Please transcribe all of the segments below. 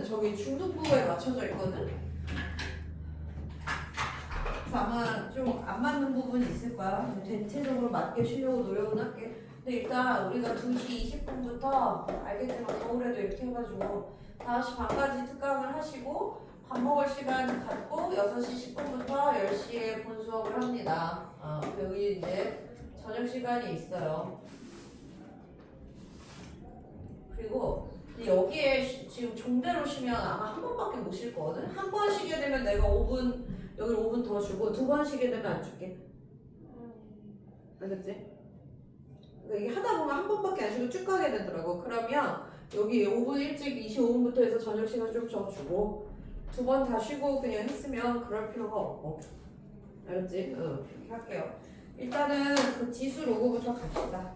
저기 중등부에 맞춰져 있거든. 그래서 아마 좀 안 맞는 부분이 있을 거야. 대체적으로 맞게 쉬려고 노력은 할게. 근데 일단 우리가 2시 20분부터 알겠지만 겨울에도 이렇게 해가지고 5시 반까지 특강을 하시고 밥 먹을 시간 갖고 6시 10분부터 10시에 본 수업을 합니다. 여기 이제 저녁 시간이 있어요. 그리고 여기에 지금 종대로 쉬면 아마 한 번밖에 못 쉴 거거든. 한 번 쉬게 되면 내가 5분 여기 5분 더 주고 두 번 쉬게 되면 안 줄게. 알겠지? 그러니까 이게 하다 보면 한 번밖에 안 쉬고 쭉 가게 되더라고. 그러면 여기 5분 일찍 25분부터 해서 저녁 시간 좀 더 주고 두 번 다 쉬고 그냥 했으면 그럴 필요가 없고. 알겠지? 응, 이렇게 할게요. 일단은 그 지수 로그부터 갑시다.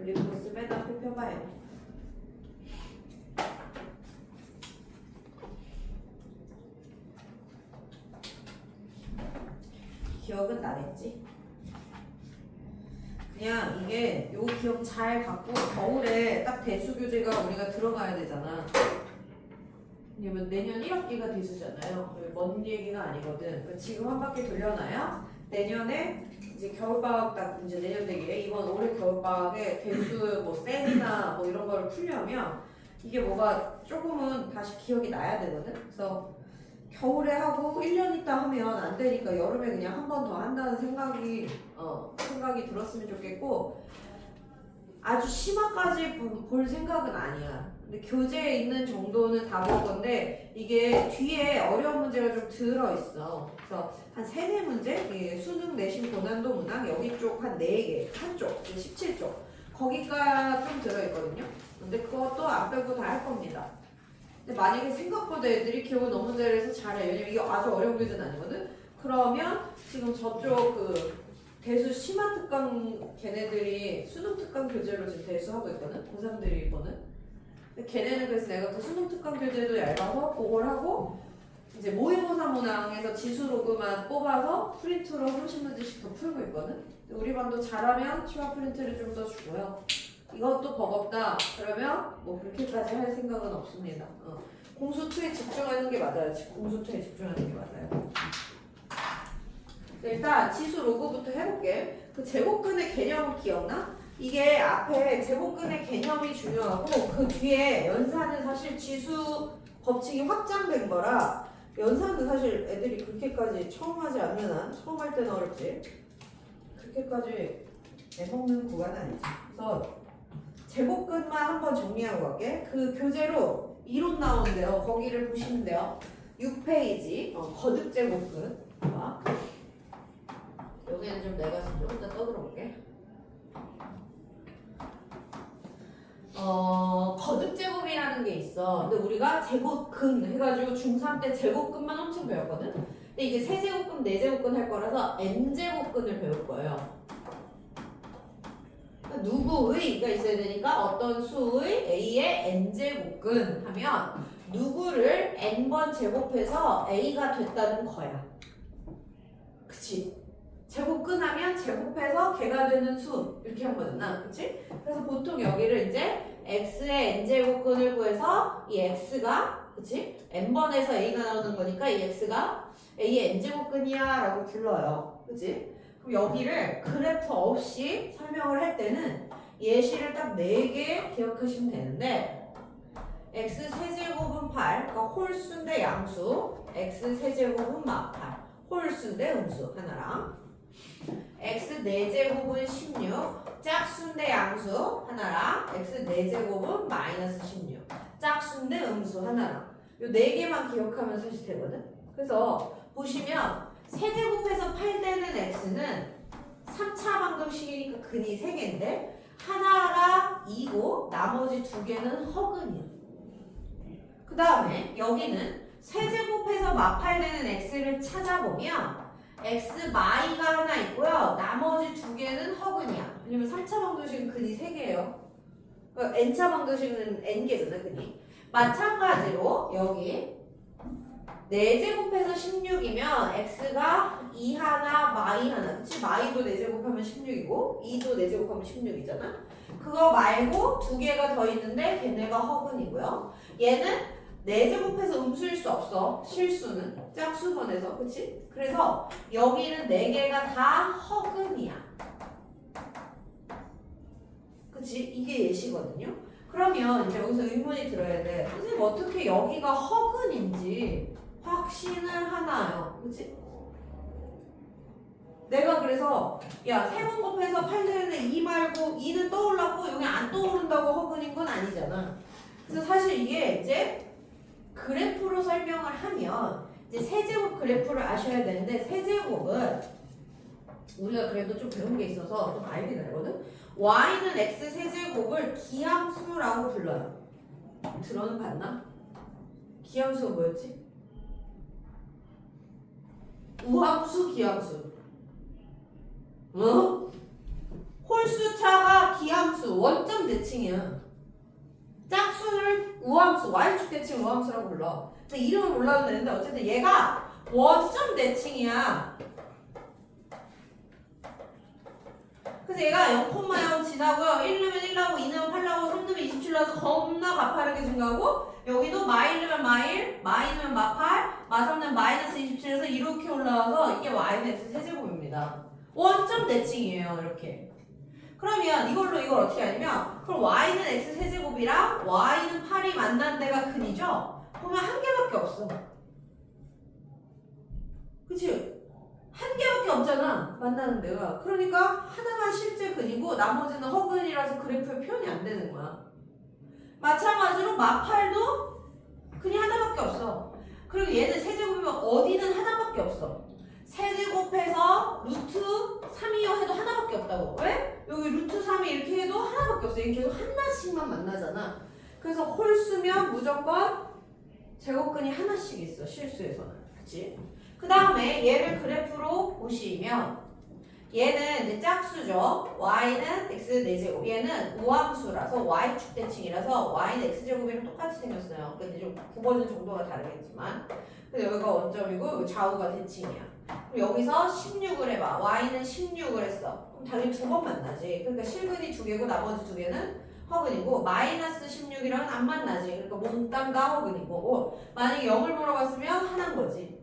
올리브스 맨 앞에 펴봐요. 기억은 나겠지? 그냥 이게 요 기억 잘 갖고 겨울에 딱 대수교재가 우리가 들어가야 되잖아. 왜냐면 내년 1학기가 대수잖아요. 먼 얘기가 아니거든. 그러니까 지금 한 바퀴 돌려놔야 내년에 이제 겨울방학 딱 이제 내년 되기에 이번 올해 겨울방학에 대수 뭐 셀이나 뭐 이런 거를 풀려면 이게 뭐가 조금은 다시 기억이 나야 되거든. 그래서 겨울에 하고 1년 있다 하면 안 되니까 여름에 그냥 한 번 더 한다는 생각이 들었으면 좋겠고 아주 심화까지 볼 생각은 아니야. 근데 교재에 있는 정도는 다 볼 건데 이게 뒤에 어려운 문제가 좀 들어있어. 그래서 한 3, 4문제? 이게 수능 내신 고난도 문항 여기 쪽 한 4개, 한쪽, 17쪽 거기가 좀 들어있거든요. 근데 그것도 안 빼고 다 할 겁니다. 근데 만약에 생각보다 애들이 기억을 너무 잘해서 잘해. 왜냐면 이게 아주 어려운 교재는 아니거든? 그러면 지금 저쪽 그 대수 심화 특강 걔네들이 수능 특강 교재로 지금 대수하고 있거든? 고3들이 보는. 근데 걔네는 그래서 내가 그 수능 특강 교재도 얇아서 그걸 하고 이제 모의고사 문항에서 지수 로그만 뽑아서 프린트로 30문제씩 더 풀고 있거든? 우리 반도 잘하면 치마 프린트를 좀 더 주고요. 이것도 버겁다. 그러면 뭐 그렇게까지 할 생각은 없습니다. 공수2에 집중하는 게 맞아요. 공수2에 집중하는 게 맞아요. 일단 지수 로그부터 해볼게. 그 제곱근의 개념 기억나? 이게 앞에 제곱근의 개념이 중요하고 그 뒤에 연산은 사실 지수 법칙이 확장된 거라 연산은 사실 애들이 그렇게까지 처음 하지 않는 한 처음 할 때는 어렵지. 그렇게까지 내먹는 구간은 아니지. 그래서 제곱근만 한번 정리하고 갈게. 그 교재로 이론 나오는데요. 거기를 보시면 돼요. 6페이지 거듭 제곱근. 여기는 좀 내가 좀 혼자 떠들어 볼게. 거듭 제곱이라는 게 있어. 근데 우리가 제곱근 해가지고 중3 때 제곱근만 엄청 배웠거든. 근데 이제 세제곱근, 네제곱근 할 거라서 n제곱근을 배울 거예요. 누구의가 있어야 되니까 어떤 수의 a의 n제곱근 하면 누구를 n번 제곱해서 a가 됐다는 거야. 그치? 제곱근 하면 제곱해서 걔가 되는 수 이렇게 한 거잖아. 그치? 그래서 보통 여기를 이제 x의 n제곱근을 구해서 이 x가 그치? n번에서 a가 나오는 거니까 이 x가 a의 n제곱근이야 라고 불러요. 그치? 그럼 여기를 그래프 없이 설명을 할 때는 예시를 딱 4개 기억하시면 되는데 x 세제곱은 8, 그러니까 홀수인데 양수, x 세제곱은 막 8, 홀수인데 음수 하나랑 x 4제곱은 16, 짝수인데 양수 하나랑 x 4제곱은 마이너스 16, 짝수인데 음수 하나랑 요 4개만 기억하면 사실 되거든. 그래서 보시면 세제곱해서 8 되는 x는 3차 방정식이니까 근이 3개인데 하나가 2고 나머지 2개는 허근이야. 그 다음에 여기는 세제곱해서 마8 되는 x를 찾아보면 x 마이가 하나 있고요. 나머지 2개는 허근이야. 왜냐면 3차 방정식은 근이 3개예요. 그러니까 n차 방정식은 n개잖아, 근이. 마찬가지로 여기 4제곱해서 16이면 x가 2 하나, 마이 하나. 그치? 마이도 4제곱하면 16이고 2도 4제곱하면 16이잖아. 그거 말고 두 개가 더 있는데 걔네가 허근이고요. 얘는 4제곱해서 음수일 수 없어. 실수는. 짝수번에서. 그치? 그래서 여기는 4개가 다 허근이야. 그치? 이게 예시거든요. 그러면 이제 여기서 의문이 들어야 돼. 선생님 어떻게 여기가 허근인지 확신을 하나요? 그치? 내가 그래서 야 3번 곱해서 8 되는데 2 말고 2는 떠올랐고 여기 안 떠오른다고 허근인 건 아니잖아. 그래서 사실 이게 이제 그래프로 설명을 하면 이제 세제곱 그래프를 아셔야 되는데 세제곱은 우리가 그래도 좀 배운 게 있어서 좀 알게 되거든. y는 x 세제곱을 기함수라고 불러요. 들어는 봤나? 기함수가 뭐였지? 우함수, 기함수. 어? 홀수차가 기함수, 원점 대칭이야. 짝수를 우함수, y축 대칭 우함수라고 불러. 근데 이름은 몰라도 되는데 어쨌든 얘가 원점 대칭이야. 그래서 얘가 0,0 지나고요. 1 넣으면 1 나오고 2 넣으면 8 나오고 3 넣으면 27 나와서 겁나 가파르게 증가하고 여기도 마일 넣으면 마일, 마이 넣으면 마8, 마3 넣으면 마이너스 27에서 이렇게 올라와서 이게 y는 x 세제곱입니다. 원점 대칭이에요. 이렇게. 그러면 이걸로 이걸 어떻게 하냐면 그럼 y는 x 세제곱이랑 y는 8이 만난 데가 근이죠? 보면 한 개밖에 없어. 그치? 한 개밖에 없잖아. 만나는 데가. 그러니까 하나만 실제 근이고 나머지는 허근이라서 그래프에 표현이 안 되는 거야. 마찬가지로 마8도 근이 하나밖에 없어. 그리고 얘는 세제곱이면 어디는 하나밖에 없어. 세제곱해서 루트 3이요 해도 하나밖에 없다고. 왜? 여기 루트 3이 이렇게 해도 하나밖에 없어. 이게 계속 하나씩만 만나잖아. 그래서 홀수면 무조건 제곱근이 하나씩 있어. 실수에서는. 그치? 그 다음에 얘를 그래프로 보시면 얘는 이제 짝수죠. y는 x 4제곱. 얘는 우함수라서 y축 대칭이라서 y는 x제곱이랑 똑같이 생겼어요. 근데 좀 굽어진 정도가 다르겠지만. 근데 여기가 원점이고 여기 좌우가 대칭이야. 그럼 여기서 16을 해봐. y는 16을 했어. 그럼 당연히 두 번 만나지. 그러니까 실근이 2개고 나머지 2개는 허근이고 마이너스 16이랑은 안 만나지. 그러니까 몽땅 다 허근이고 만약에 0을 물어봤으면 하나인 거지.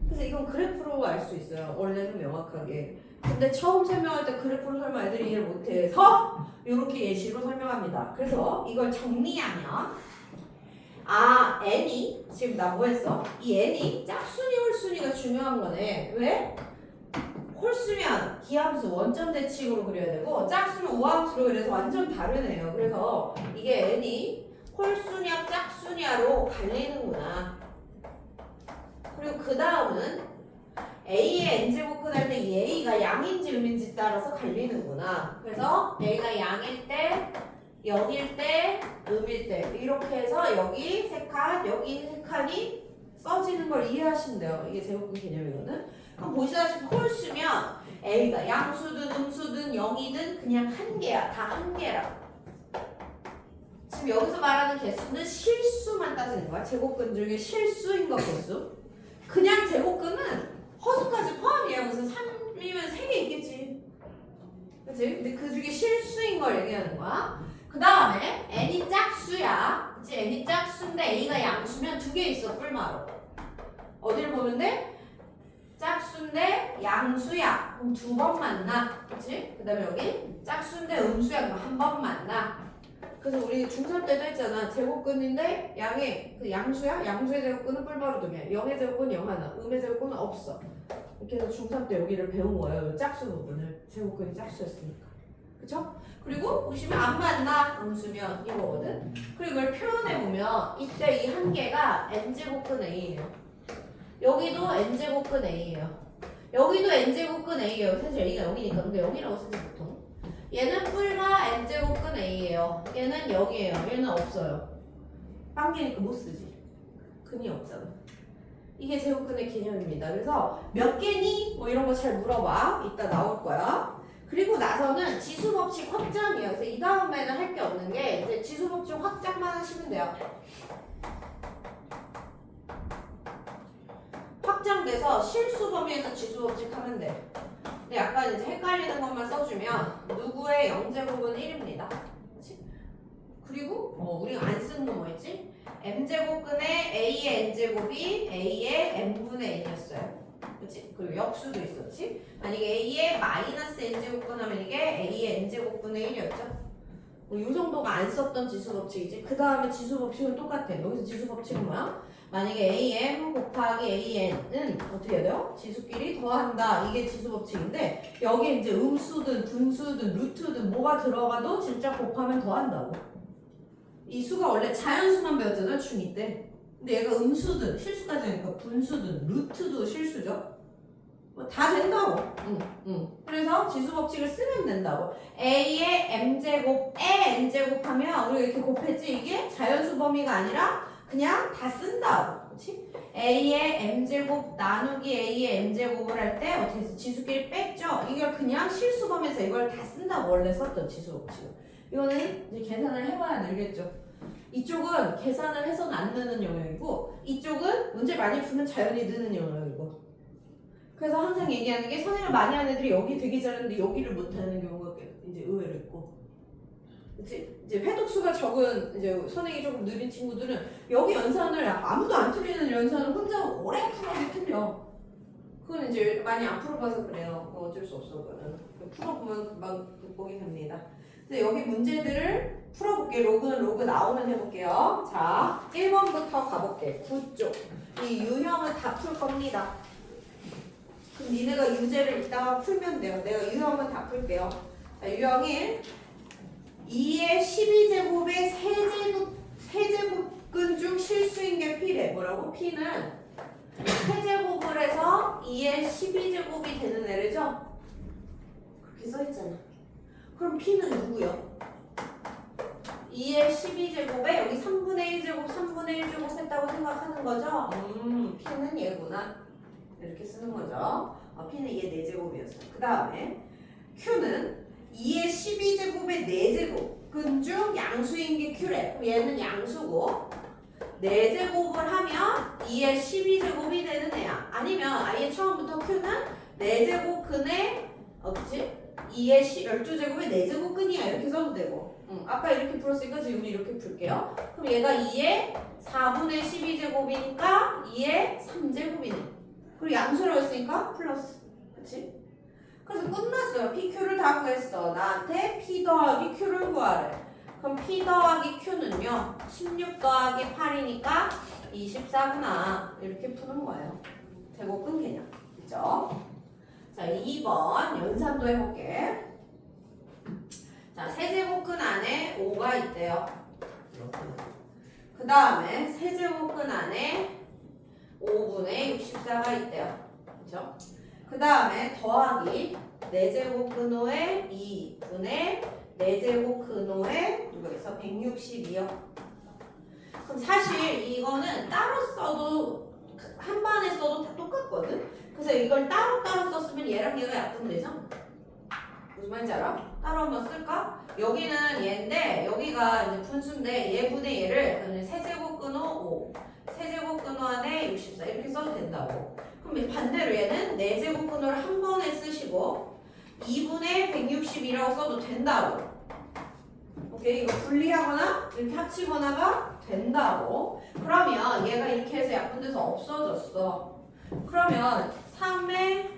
그래서 이건 그래프로 알 수 있어요. 원래는 명확하게. 근데 처음 설명할 때 그래프로 설명 애들이 이해를 못해서 이렇게 예시로 설명합니다. 그래서 이걸 정리하면 n이 지금 나 뭐 했어? 이 n이 짝순위 홀순위가 중요한 거네. 왜? 홀수면 기함수 원점 대칭으로 그려야 되고 짝수는 우함수로 그래서 완전 다르네요. 그래서 이게 n이 홀수냐 짝수냐로 갈리는구나. 그리고 그 다음은 A의 n제곱근 할 때 이 A가 양인지 음인지 따라서 갈리는구나. 그래서 A가 양일 때, 0일 때, 음일 때 이렇게 해서 여기 3칸, 여기 3칸이 써지는 걸 이해하시면 돼요. 이게 제곱근 개념이거든. 그럼 보시다시피 홀수면 A가 양수든 음수든 0이든 그냥 한 개야. 다 한 개라. 지금 여기서 말하는 개수는 실수만 따지는 거야. 제곱근 중에 실수인 거 개수. 그냥 제곱근은 허수까지 포함이야. 그래서 3이면 3개 있겠지. 그치? 근데 그 중에 실수인 걸 얘기하는 거야. 그 다음에 n이 짝수야. 그치? n이 짝수인데 a가 양수면 2개 있어. 뿔마로. 어딜 보면 돼? 짝수인데 양수야. 그럼 2번 만나. 그치? 그 다음에 여기 짝수인데 음수야. 그럼 한 번 만나. 그래서 우리 중3 때도 했잖아. 제곱근인데 양의 그 양수야? 양수의 제곱근은 뿔바로 2개. 0의 제곱근은 0 하나. 음의 제곱근은 없어. 이렇게 해서 중3 때 여기를 배운 거예요. 짝수 부분을. 제곱근이 짝수였으니까. 그쵸? 그리고 보시면 안 만나. 음수면 이거거든. 그리고 이걸 표현해보면 이때 이 한 개가 n제곱근 a예요. 여기도 n제곱근 a예요. 여기도 n제곱근 a예요. 사실 a가 0이니까. 근데 0이라고 쓰지 보통. 얘는 뿔마 n제곱근 a예요. 얘는 0이에요. 얘는 없어요. 빵개니까 못 쓰지. 근이 없잖아. 이게 제곱근의 개념입니다. 그래서 몇 개니? 뭐 이런 거 잘 물어봐. 이따 나올 거야. 그리고 나서는 지수법칙 확장이에요. 그래서 이 다음에는 할 게 없는 게 이제 지수법칙 확장만 하시면 돼요. 확장돼서 실수 범위에서 지수 법칙 하면 돼. 근데 약간 이제 헷갈리는 것만 써주면 누구의 0제곱은 1입니다. 그치? 그리고 우리가 안 쓰는 거 뭐였지? m제곱근의 a의 n제곱이 a의 n분의 n이었어요. 그치? 그리고 역수도 있었지? 만약에 a의 마이너스 n제곱근 하면 이게 a의 n제곱분의 1이었죠? 이 정도가 안 썼던 지수 법칙이지. 그 다음에 지수 법칙은 똑같아. 여기서 지수 법칙은 뭐야? 만약에 am 곱하기 an은 어떻게 해야 돼요? 지수끼리 더한다. 이게 지수 법칙인데 여기에 이제 음수든 분수든 루트든 뭐가 들어가도 진짜 곱하면 더한다고. 이 수가 원래 자연수만 배웠잖아 중2 때. 근데 얘가 음수든 실수까지 하니까 분수든 루트도 실수죠. 뭐 다 된다고. 그래서 지수 법칙을 쓰면 된다고. a의 m제곱에 n제곱 하면 우리가 이렇게 곱했지. 이게 자연수 범위가 아니라 그냥 다 쓴다고. 그렇지? a의 m제곱 나누기 a의 n제곱을 할 때 어떻게 해서 지수끼리 뺐죠. 이걸 그냥 실수 범위에서 이걸 다 쓴다고 원래 썼던 지수 법칙. 이거는 이제 계산을 해봐야 늘겠죠. 이쪽은 계산을 해서는 안 느는 영역이고 이쪽은 문제 많이 풀면 자연히 느는 영역이고. 그래서 항상 얘기하는 게 선행을 많이 하는 애들이 여기 되게 잘하는데 여기를 못하는 경우가 이제 의외로 있고. 그치? 이제 회독수가 적은 이제 선행이 조금 느린 친구들은 여기 연산을 아무도 안 틀리는 연산을 혼자 오래 풀어서 틀려. 그건 이제 많이 안 풀어봐서 그래요. 어쩔 수 없어 그거는. 풀어보면 금방 극복이 됩니다. 근데 여기 문제들을 풀어볼게요. 로그는 로그 나오면 해볼게요. 자, 1번부터 가볼게. 9쪽. 이 유형은 다 풀 겁니다. 그럼 니네가 유제를 이따가 풀면 돼요. 내가 유형은 다 풀게요. 자, 유형 1. 2의 12제곱의 세제곱근 중 실수인 게 P래. 뭐라고? P는 세제곱을 해서 2의 12제곱이 되는 애래죠? 그렇게 써있잖아. 그럼 P는 누구요? 2의 12제곱에 여기 3분의 1제곱, 3분의 1제곱 했다고 생각하는 거죠? P는 얘구나. 이렇게 쓰는 거죠. P는 얘 4제곱이었어요. 그 다음에 Q는 2의 12제곱의 4제곱근 중 양수인 게 Q래. 그럼 얘는 양수고 4제곱을 하면 2의 12제곱이 되는 애야. 아니면 아예 처음부터 Q는 4제곱근의 그치? 2의 12제곱의 4제곱근이야. 이렇게 써도 되고. 아까 이렇게 풀었으니까 지금 이렇게 풀게요. 그럼 얘가 2의 4분의 12제곱이니까 2의 3제곱이네. 그리고 양수라고 했으니까 플러스. 그치? 그래서 끝났어요. PQ를 다 구했어. 나한테 P 더하기 Q를 구하래. 그럼 P 더하기 Q는요. 16 더하기 8이니까 24구나. 이렇게 푸는 거예요. 제곱근 개념. 그죠? 자, 2번 연산도 해볼게. 자, 세제곱근 안에 5가 있대요. 그 다음에 세제곱근 안에 5분의 64가 있대요. 그죠? 그 다음에 더하기 4제곱 근호에 2분의 4제곱 근호에 누가 있어? 162요. 그럼 사실 이거는 따로 써도 한 번에 써도 다 똑같거든? 그래서 이걸 따로따로 썼으면 얘랑 얘가 약분되죠? 무슨 말인지 알아? 따로 한번 쓸까? 여기는 얘인데 여기가 이제 분수인데 얘분의 얘를 세제곱 근호 5 세제곱 근호 안에 64 이렇게 써도 된다고. 그럼 반대로 얘는 4제곱 근호를 한 번에 쓰시고 2분의 162라고 써도 된다고. 오케이? 이거 분리하거나 이렇게 합치거나가 된다고. 그러면 얘가 이렇게 해서 약분돼서 없어졌어. 그러면 3의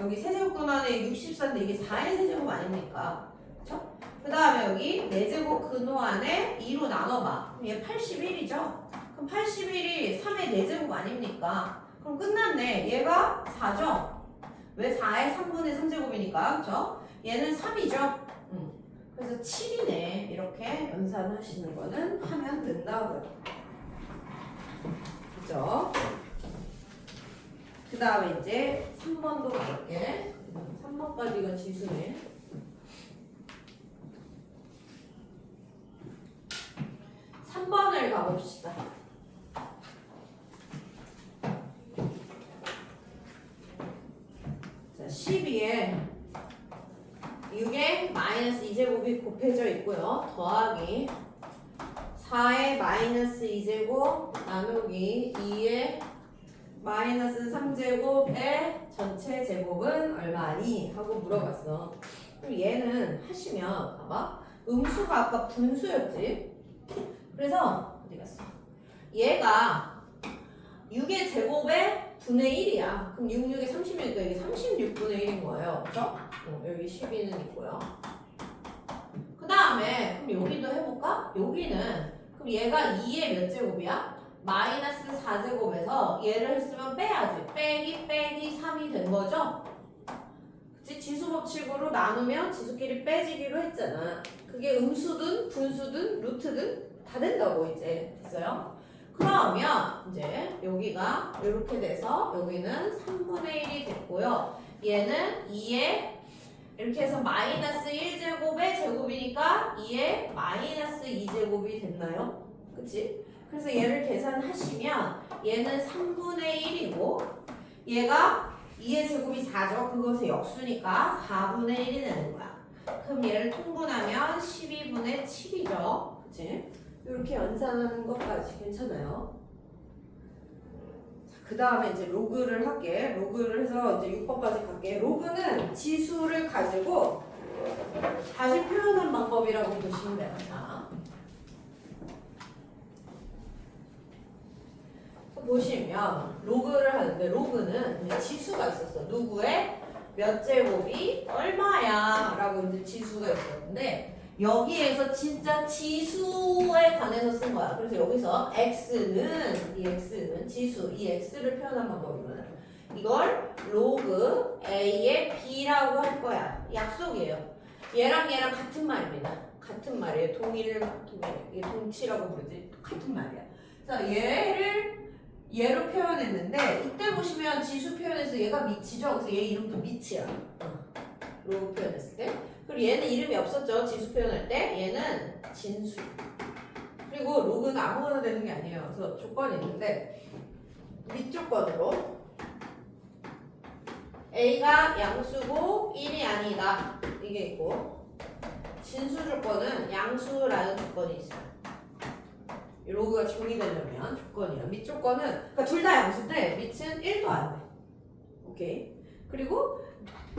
여기 세제곱 근호 안에 64인데 이게 4의 세제곱 아닙니까? 그쵸? 그 다음에 여기 4제곱 근호 안에 2로 나눠봐. 그럼 얘 81이죠? 그럼 81이 3의 4제곱 아닙니까? 그럼 끝났네. 얘가 4죠? 왜 4의 3분의 3제곱이니까? 그쵸? 얘는 3이죠? 그래서 7이네. 이렇게 연산하시는 거는 하면 된다고요. 그죠? 그 다음에 이제 3번도 가볼게. 3번까지가 지수네. 3번을 가봅시다. 자, 12에 6에 마이너스 2제곱이 곱해져 있고요. 더하기 4의 마이너스 2제곱 나누기 2의 마이너스 3제곱의 전체 제곱은 얼마니? 하고 물어봤어. 그럼 얘는 하시면 봐봐. 음수가 아까 분수였지? 그래서 어디 갔어? 얘가 6의 제곱의 분의 1이야. 그럼 6, 6에 36이니까 이게 36분의 1인 거예요. 그죠? 여기 12는 있고요. 그 다음에 그럼 여기도 해볼까? 여기는 그럼 얘가 2의 몇 제곱이야? 마이너스 4제곱에서 얘를 했으면 빼야지. 빼기 3이 된 거죠? 그치? 지수 법칙으로 나누면 지수끼리 빼지기로 했잖아. 그게 음수든 분수든 루트든 다 된다고 이제 됐어요? 그러면 이제 여기가 이렇게 돼서 여기는 3분의 1이 됐고요. 얘는 2의 이렇게 해서 마이너스 1제곱의 제곱이니까 2의 마이너스 2제곱이 됐나요? 그치? 그래서 얘를 계산하시면 얘는 3분의 1이고 얘가 2의 제곱이 4죠. 그것의 역수니까 4분의 1이 되는 거야. 그럼 얘를 통분하면 12분의 7이죠. 그치? 이렇게 연산하는 것까지 괜찮아요. 그 다음에 이제 로그를 할게. 로그를 해서 이제 6번까지 갈게. 로그는 지수를 가지고 다시 표현한 방법이라고 보시면 돼요. 자, 보시면 로그를 하는데 로그는 이제 지수가 있었어. 누구의 몇 제곱이 얼마야 라고 이제 지수가 있었는데 여기에서 진짜 지수에 관해서 쓴 거야. 그래서 여기서 x는 이 x는 지수 이 x를 표현한 방법이거든. 이걸 로그 a의 b라고 할 거야. 약속이에요. 얘랑 얘랑 같은 말입니다. 같은 말이에요. 동일 이게 동치라고 부르지. 같은 말이야. 그래서 얘로 표현했는데 이때 보시면 지수 표현해서 얘가 미치죠. 그래서 얘 이름도 미치야. 로그 표현했을 때. 그리고 얘는 이름이 없었죠. 지수 표현할 때. 얘는 진수. 그리고 로그는 아무거나 되는 게 아니에요. 그래서 조건이 있는데 밑조건으로 A가 양수고 1이 아니다. 이게 있고 진수 조건은 양수라는 조건이 있어요. 로그가 정의되려면 조건이야. 밑 조건은 그러니까 둘 다 양수인데 밑은 1도 안 돼. 오케이. 그리고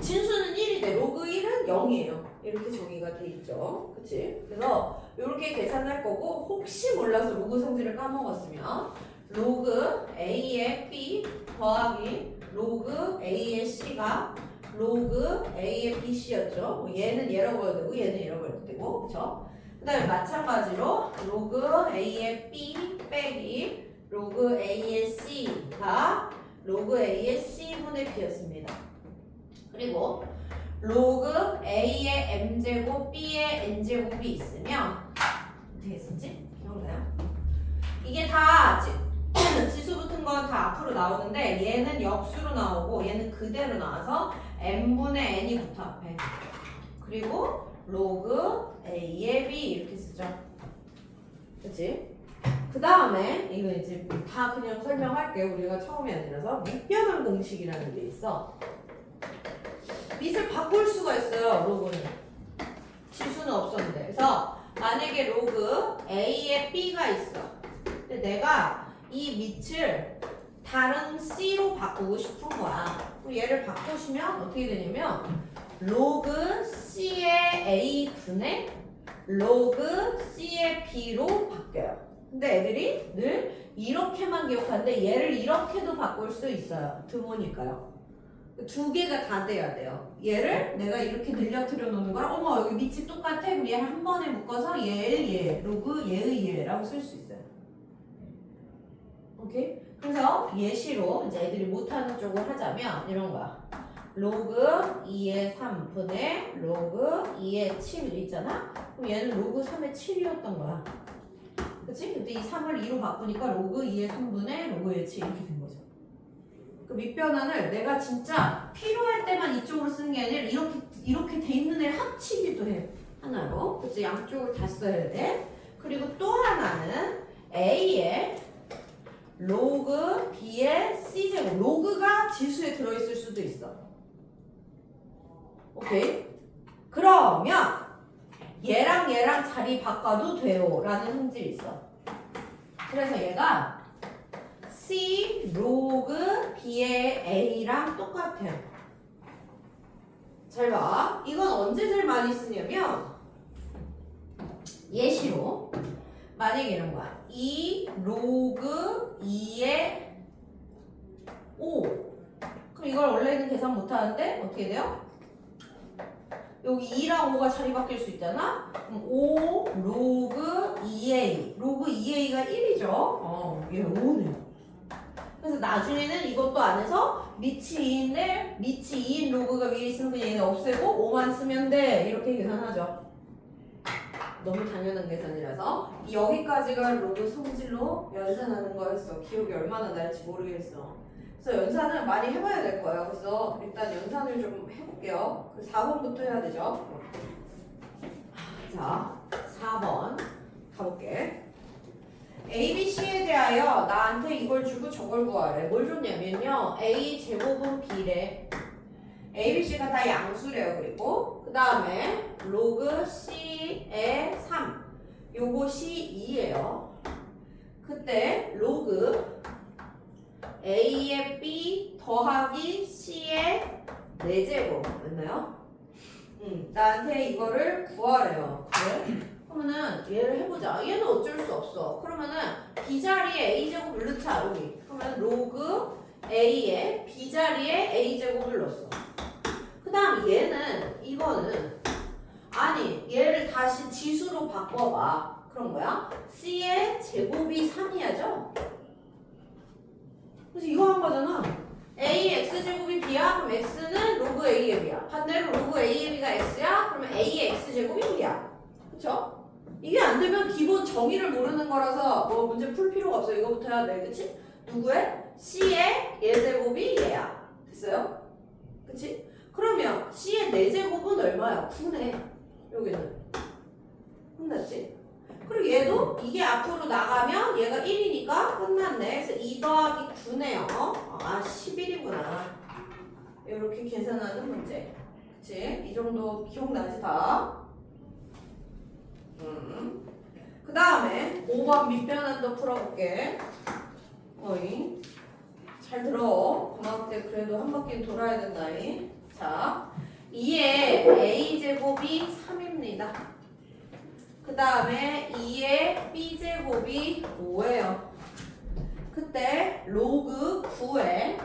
진수는 1이 돼. 로그 1은 0이에요. 이렇게 정의가 돼 있죠. 그치? 그래서 이렇게 계산할 거고 혹시 몰라서 로그 성질을 까먹었으면 로그 A의 B 더하기 로그 A의 C가 로그 A의 BC였죠. 얘는 잃어버려도 되고 얘는 잃어버려도 되고 그쵸? 그 다음에 마찬가지로 로그 A의 B 빼기 로그 A의 C가 로그 A의 C분의 B였습니다. 그리고 로그 A의 M제곱 B의 N제곱이 있으면 어떻게 했었지? 기억나요? 이게 다 지수 붙은 건 다 앞으로 나오는데 얘는 역수로 나오고 얘는 그대로 나와서 M분의 N이 붙어 앞에. 그리고 로그 A의 B 이렇게 쓰죠. 그치? 그 다음에 이거 이제 다 그냥 설명할게. 우리가 처음이 아니라서 밑변환 공식이라는 게 있어. 밑을 바꿀 수가 있어요. 로그는 지수는 없었는데. 그래서 만약에 로그 A에 B가 있어. 근데 내가 이 밑을 다른 C로 바꾸고 싶은 거야. 그럼 얘를 바꾸시면 어떻게 되냐면 로그 C의 A분의 로그 C의 B로 바뀌어요. 근데 애들이 늘 이렇게만 기억하는데 얘를 이렇게도 바꿀 수 있어요. 드무니까요. 두 개가 다 돼야 돼요. 얘를 내가 이렇게 늘려뜨려 놓는 거랑 어머 여기 밑이 똑같아. 그럼 얘를 한 번에 묶어서 얘 로그 얘의 얘라고 쓸 수 있어요. 오케이? 그래서 예시로 이제 애들이 못하는 쪽을 하자면 이런 거야. 로그 2의 3분의 로그 2의 7 있잖아? 그럼 얘는 로그 3의 7이었던 거야. 그치? 근데 이 3을 2로 바꾸니까 로그 2의 3분의 로그 2의 7 이렇게 된 거죠. 그 밑변환을 내가 진짜 필요할 때만 이쪽으로 쓰는 게 아니라 이렇게 돼 있는 애를 합치기도 해. 하나로. 그치? 양쪽을 다 써야 돼. 그리고 또 하나는 A의 로그 B의 C제곱. 로그가 지수에 들어있을 수도 있어. 오케이? 그러면 얘랑 자리 바꿔도 돼요 라는 성질이 있어. 그래서 얘가 C 로그 B의 A랑 똑같아. 잘 봐. 이건 언제 제일 많이 쓰냐면 예시로 만약에 이런 거야. 2 로그 2의 5. 그럼 이걸 원래는 계산 못 하는데 어떻게 돼요? 여기 2랑 5가 자리 바뀔 수 있잖아? 그럼 5 로그 2a. 로그 2a가 1이죠? 얘 5네요. 그래서 나중에는 이것도 안에서 미치 2인 로그가 위에 있으면 그냥 얘는 없애고 5만 쓰면 돼. 이렇게 계산하죠. 너무 당연한 계산이라서 여기까지가 로그 성질로 연산하는 거였어. 기억이 얼마나 날지 모르겠어. 그래서 연산을 많이 해봐야 될 거예요. 그래서 일단 연산을 좀 해볼게요. 4번부터 해야 되죠. 자, 4번 가볼게. A, B, C에 대하여 나한테 이걸 주고 저걸 구하래. 뭘 줬냐면요. A 제곱은 B래. A, B, C가 다 양수래요. 그리고 그 다음에 로그 C의 3. 요것이 2예요. 그때 로그 A의 B 더하기 C의 4제곱 맞나요? 나한테 이거를 구하래요. 그래? 그러면은 얘를 해보자. 얘는 어쩔 수 없어. 그러면은 B 자리에 A 제곱을 넣자 여기. 그러면 로그 A에 B 자리에 A 제곱을 넣었어. 그 다음 얘는 이거는 아니 얘를 다시 지수로 바꿔봐. 그런 거야. C의 제곱이 3이야죠. 그래서 이거 한 거잖아. A x제곱이 b야. 그럼 x는 로그 a의 b야. 반대로 로그 a의 b가 x야. 그러면 a의 x제곱이 b야. 그쵸? 이게 안 되면 기본 정의를 모르는 거라서 뭐 문제 풀 필요가 없어. 이거부터 해야 돼. 그치? 누구의? C의 얘제곱이 얘야. 됐어요? 그치? 그러면 C의 4제곱은 얼마야? 9네. 여기는. 끝났지? 그리고 얘도 이게 앞으로 나가면 얘가 1이니까 끝났네. 그래서 2 더하기 9네요. 아 11이구나. 이렇게 계산하는 문제. 그치? 이 정도 기억나지 다? 그 다음에 5번 밑변환도 풀어볼게. 어이. 잘 들어. 고등학교 때 그래도 한 바퀴는 돌아야 된다잉. 자, 2의 a제곱이 3입니다. 그 다음에 2의 b제곱이 5예요. 그때 로그 9에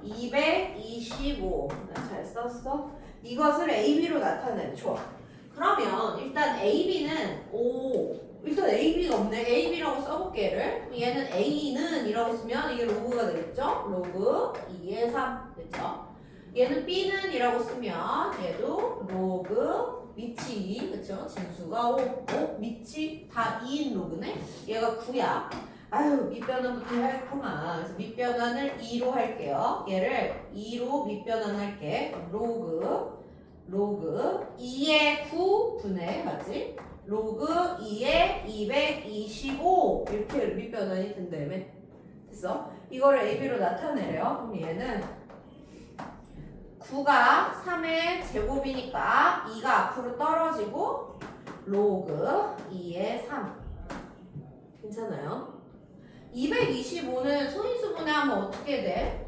225. 나 잘 썼어? 이것을 AB로 나타내. 좋아. 그러면 일단 AB는 5. 일단 AB가 없네. AB라고 써볼게 얘를. 얘는 A는 이라고 쓰면 이게 로그가 되겠죠? 로그 2의 3. 그쵸? 얘는 B는 이라고 쓰면 얘도 로그 밑이 2. 그쵸? 진수가 5. 밑이 다 2인 로그네? 얘가 9야. 아유 밑변환부터 해야겠구만. 그래서 밑변환을 2로 할게요. 얘를 2로 밑변환 할게. 로그 2의 9 분의 맞지? 로그 2의 225 이렇게 밑변환이 된다며. 됐어? 이거를 AB로 나타내래요. 그럼 얘는 9가 3의 제곱이니까 2가 앞으로 떨어지고 로그 2의 3. 괜찮아요? 225는 소인수분해하면 어떻게 돼?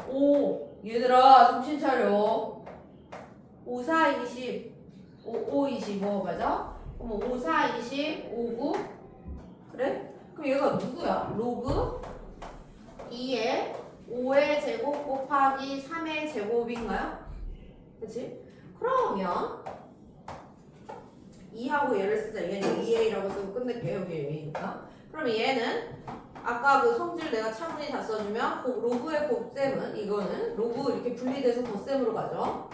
5. 얘들아 정신 차려. 5, 4, 20. 5, 25 맞아? 그럼 5, 4, 20, 5, 9. 그래? 그럼 얘가 누구야? 로그 2의 5의 제곱 곱하기 3의 제곱인가요? 그치? 그러면 2하고 얘를 쓰자. 얘는 2a라고 쓰고 끝낼게요. 여기 a니까. 그럼 얘는 아까 그 성질 내가 차분히 다 써주면 로그의 곱셈은 이거는 로그 이렇게 분리돼서 덧셈으로 가죠.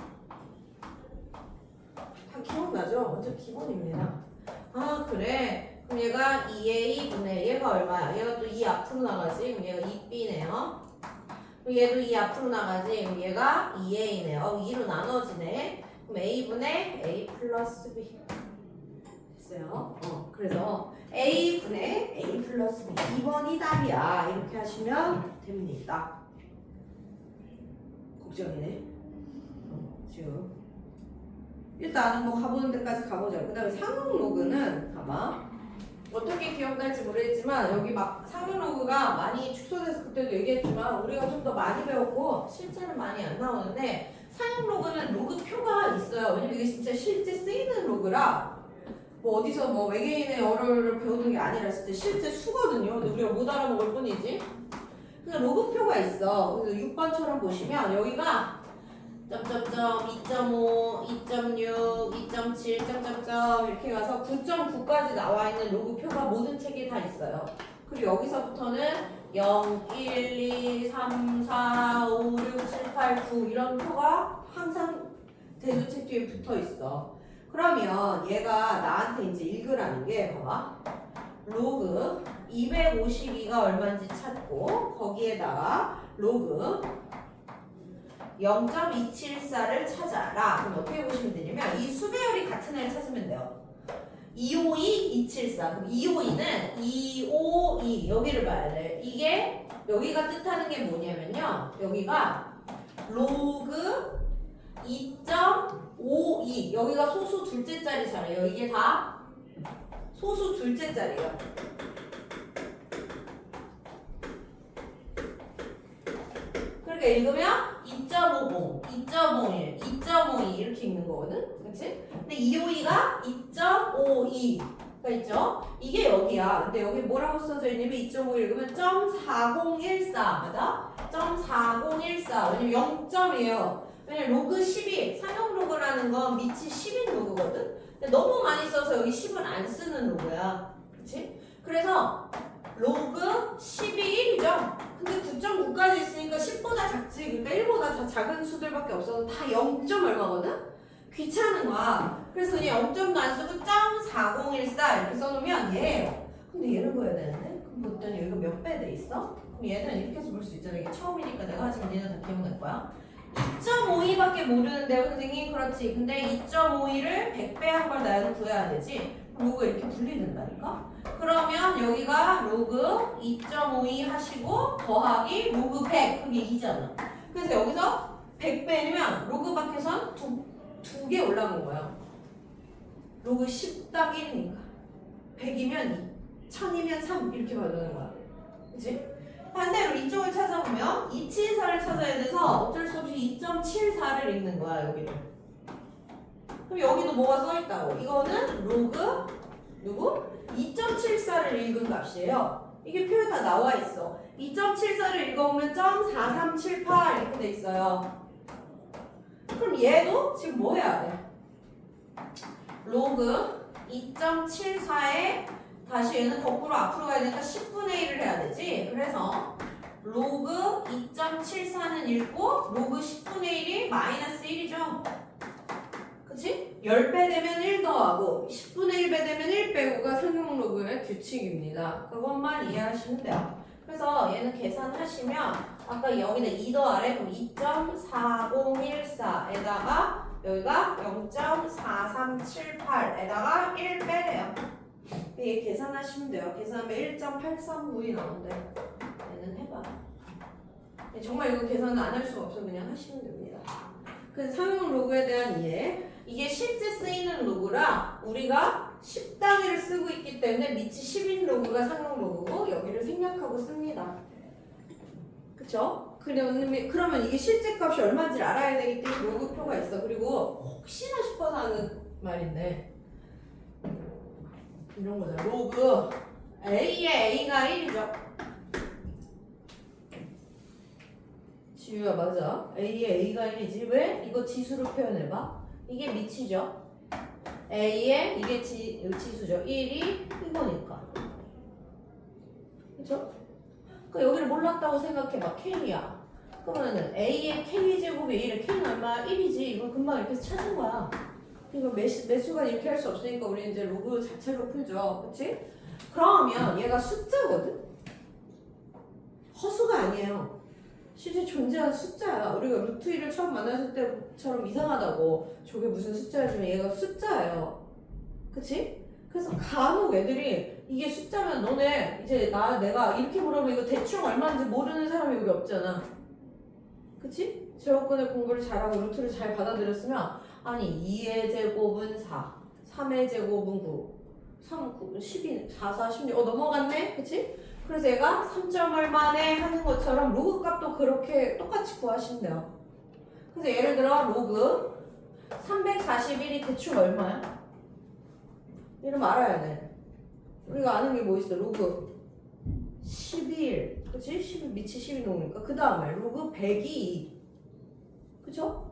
다 기억나죠? 완전 기본입니다. 아 그래. 그럼 얘가 2a 분의 얘가 얼마야? 얘가 또 2 앞으로 나가지. 그럼 얘가 2b네요. 그럼 얘도 2 앞으로 나가지. 그럼 얘가 2a네요. 2로 나눠지네. 그럼 a분의 a 플러스 b. 됐어요. 그래서 a분의 a 플러스 b 2번이 답이야. 이렇게 하시면 됩니다. 걱정이네. 지금 일단은 뭐 가보는 데까지 가보자. 그 다음에 상응 로그는 봐봐. 어떻게 기억날지 모르겠지만 여기 막 상용 로그가 많이 축소돼서 그때도 얘기했지만 우리가 좀 더 많이 배웠고 실제는 많이 안 나오는데 상용 로그는 로그표가 있어요. 왜냐면 이게 진짜 실제 쓰이는 로그라 뭐 어디서 뭐 외계인의 언어를 배우는 게 아니라 진짜 실제 수거든요. 근데 우리가 못 알아먹을 뿐이지. 그래서 로그표가 있어. 그래서 6번처럼 보시면 여기가 점점점 2.5, 2.6, 2.7, 점점점 이렇게 가서 9.9까지 나와 있는 로그표가 모든 책에 다 있어요. 그리고 여기서부터는 0, 1, 2, 3, 4, 5, 6, 7, 8, 9 이런 표가 항상 대조책 뒤에 붙어 있어. 그러면 얘가 나한테 이제 읽으라는 게 봐봐. 로그 252가 얼마인지 찾고 거기에다가 로그 0.274를 찾아라. 그럼 어떻게 보시면 되냐면 이 수배열이 같은 애를 찾으면 돼요. 252, 274. 그럼 252는 252 여기를 봐야 돼. 이게 여기가 뜻하는 게 뭐냐면요. 여기가 로그 2.52 여기가 소수 둘째 자리잖아요. 이게 다 소수 둘째 자리예요. 그러니까 읽으면 2.50, 2.51, 2.52 이렇게 읽는 거거든? 그치? 근데 252가 2.52가 있죠? 이게 여기야. 근데 여기 뭐라고 써져 있냐면 2.5 읽으면 .4014 맞아? .4014 왜냐면 0점이에요. 왜냐면 로그 12, 상용 로그라는 건 밑이 10인 로그거든? 근데 너무 많이 써서 여기 10은 안 쓰는 로그야. 그치? 그래서 로그 12, 1이죠? 근데 9.9까지 있으니까 10보다 작지. 그러니까 1보다 더 작은 수들밖에 없어서 다 0. 얼마거든? 귀찮은 거야. 그래서 그냥 0점도 안 쓰고 .4014 이렇게 써놓으면 얘예요. 근데 얘는 뭐 해야 되는데? 그럼 봤더니 여기가 몇 배 돼 있어? 그럼 얘는 이렇게 해서 볼 수 있잖아. 이게 처음이니까 내가 하지만 얘는 다 기억날 거야. 2.52밖에 모르는데요, 선생님? 그렇지. 근데 2.52를 100배 한 걸 나는 구해야 되지. 로그 이렇게 분리된다니까? 그러면 여기가 로그 2.52 하시고 더하기 로그 100 그게 2잖아. 그래서 여기서 100배면 로그 밖에선 두 개 올라온 거야. 로그 10당 1이니까 100이면 2, 1000이면 3 이렇게 받는 거야. 그치? 반대로 이쪽을 찾아보면 274를 찾아야 돼서 어쩔 수 없이 2.74를 읽는 거야 여기를. 그럼 여기도 뭐가 써있다고? 이거는 로그 누구? 2.74를 읽은 값이에요. 이게 표에 다 나와 있어. 2.74를 읽어보면 .4378 이렇게 돼 있어요. 그럼 얘도 지금 뭐 해야 돼? 로그 2.74에 다시 얘는 거꾸로 앞으로 가야 되니까 10분의 1을 해야 되지. 그래서 로그 2.74는 읽고 로그 10분의 1이 마이너스 1이죠. 그치? 10배 되면 1 더하고 10분의 1배 되면 1 빼고가 상용 로그의 규칙입니다. 그것만 이해하시면 돼요. 그래서 얘는 계산하시면 아까 여기는 2 더하래. 그럼 2.4014에다가 여기가 0.4378에다가 1 빼래요. 얘 계산하시면 돼요. 계산하면 1.839이 나온대. 얘는 해봐. 정말 이거 계산은 안 할 수가 없어. 그냥 하시면 됩니다. 그래서 상용 로그에 대한 이해. 이게 실제 쓰이는 로그라 우리가 10단위를 쓰고 있기 때문에 밑이 10인 로그가 상용 로그고 여기를 생략하고 씁니다. 그쵸? 그러면 이게 실제 값이 얼마인지 알아야 되기 때문에 로그표가 있어. 그리고 혹시나 싶어서 하는 말인데 이런 거잖아. 로그 A의 A가 1이죠. 지우야 맞아. A의 A가 1이지. 왜? 이거 지수로 표현해봐. 이게 밑이죠. A의 이게 지수죠. 1이 이거니까. 그쵸? 그러니까 여기를 몰랐다고 생각해봐. K야. 그러면은 A의 K제곱이 1에 K는 얼마야? 1이지. 이걸 금방 이렇게 해서 찾은 거야. 이거 매수가 이렇게 할 수 없으니까 우리 이제 로그 자체로 풀죠. 그치? 그러면 얘가 숫자거든? 허수가 아니에요. 실제 존재하는 숫자야. 우리가 루트 1을 처음 만났을 때처럼 이상하다고 저게 무슨 숫자야지만 얘가 숫자예요. 그치? 그래서 간혹 애들이 이게 숫자면 너네 이제 내가 이렇게 물어보면 이거 대충 얼마인지 모르는 사람이 여기 없잖아. 그치? 제곱근의 공부를 잘하고 루트를 잘 받아들였으면 아니 2의 제곱은 4, 3의 제곱은 9, 3, 9, 12, 4, 4, 16 넘어갔네? 그치? 그래서 얘가 3점 얼마네 하는 것처럼 로그 값도 그렇게 똑같이 구하시면 돼요. 그래서 예를 들어 로그 341이 대충 얼마야? 이러면 알아야 돼. 우리가 아는 게 뭐 있어? 로그 11, 그치? 11 밑이 12 놓으니까 그 다음에 로그 100이 2. 그쵸?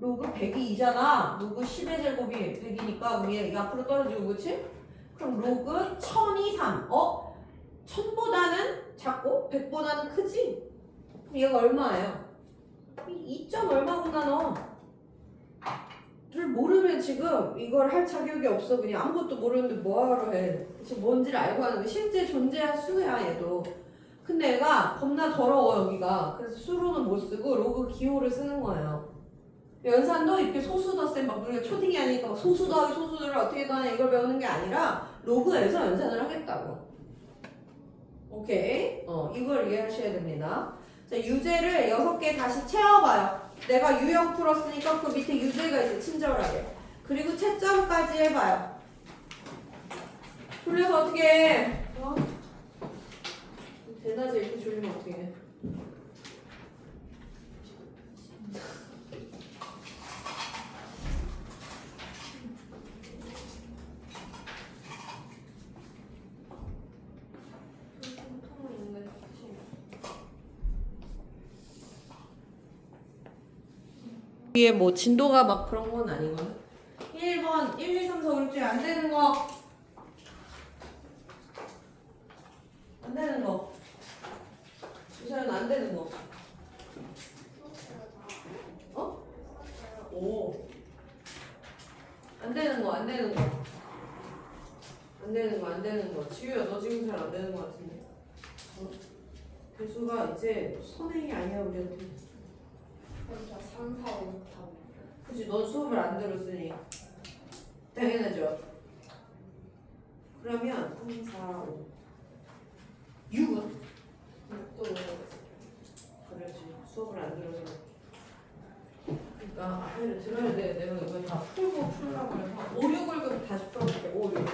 로그 100이 2잖아. 로그 10의 제곱이 100이니까 위에 앞으로 떨어지고, 그치? 그럼 로그 1000이 3. 1000보다는 작고 100보다는 크지? 그럼 얘가 얼마예요? 2점 얼마구나 너. 를 모르면 지금 이걸 할 자격이 없어. 그냥 아무것도 모르는데 뭐하러 해. 지금 뭔지를 알고 하는 게 실제 존재한 수야 얘도. 근데 얘가 겁나 더러워 여기가. 그래서 수로는 못 쓰고 로그 기호를 쓰는 거예요. 연산도 이렇게 소수 덧셈 막 우리가 초딩이 아니니까 막 소수 더하기 소수를 어떻게 더하냐 이걸 배우는 게 아니라 로그에서 연산을 하겠다고. 오케이? 이걸 이해하셔야 됩니다. 자, 유제를 6개 다시 채워봐요. 내가 유형 풀었으니까 그 밑에 유제가 있어, 친절하게. 그리고 채점까지 해봐요. 졸려서 어떻게 해? 대낮에 이렇게 졸리면 어떻게 해? 위에 뭐 진도가 막 그런 건 아니거든. 1번 1, 2, 3, 4, 5, 6, 7 안 되는 거. 안 되는 거. 우선은 안 되는 거. 오. 안 되는 거, 안 되는 거. 안 되는 거, 안 되는 거. 지우야, 너 지금 잘 안 되는 거 같은데. 대수가 이제 선행이 아니야, 우리한테. 그러니까 3, 4, 5, 6, 4. 그치, 너 수업을 안 들었으니. 당연하죠. 그러면 3, 4, 5. 6은? 6도 그렇지. 수업을 안 들어서. 그러니까 앞에를 들어야 돼. 내가 이거 다 풀고 풀라고 해서 5, 6을 그럼 다시 풀어볼게. 5, 6.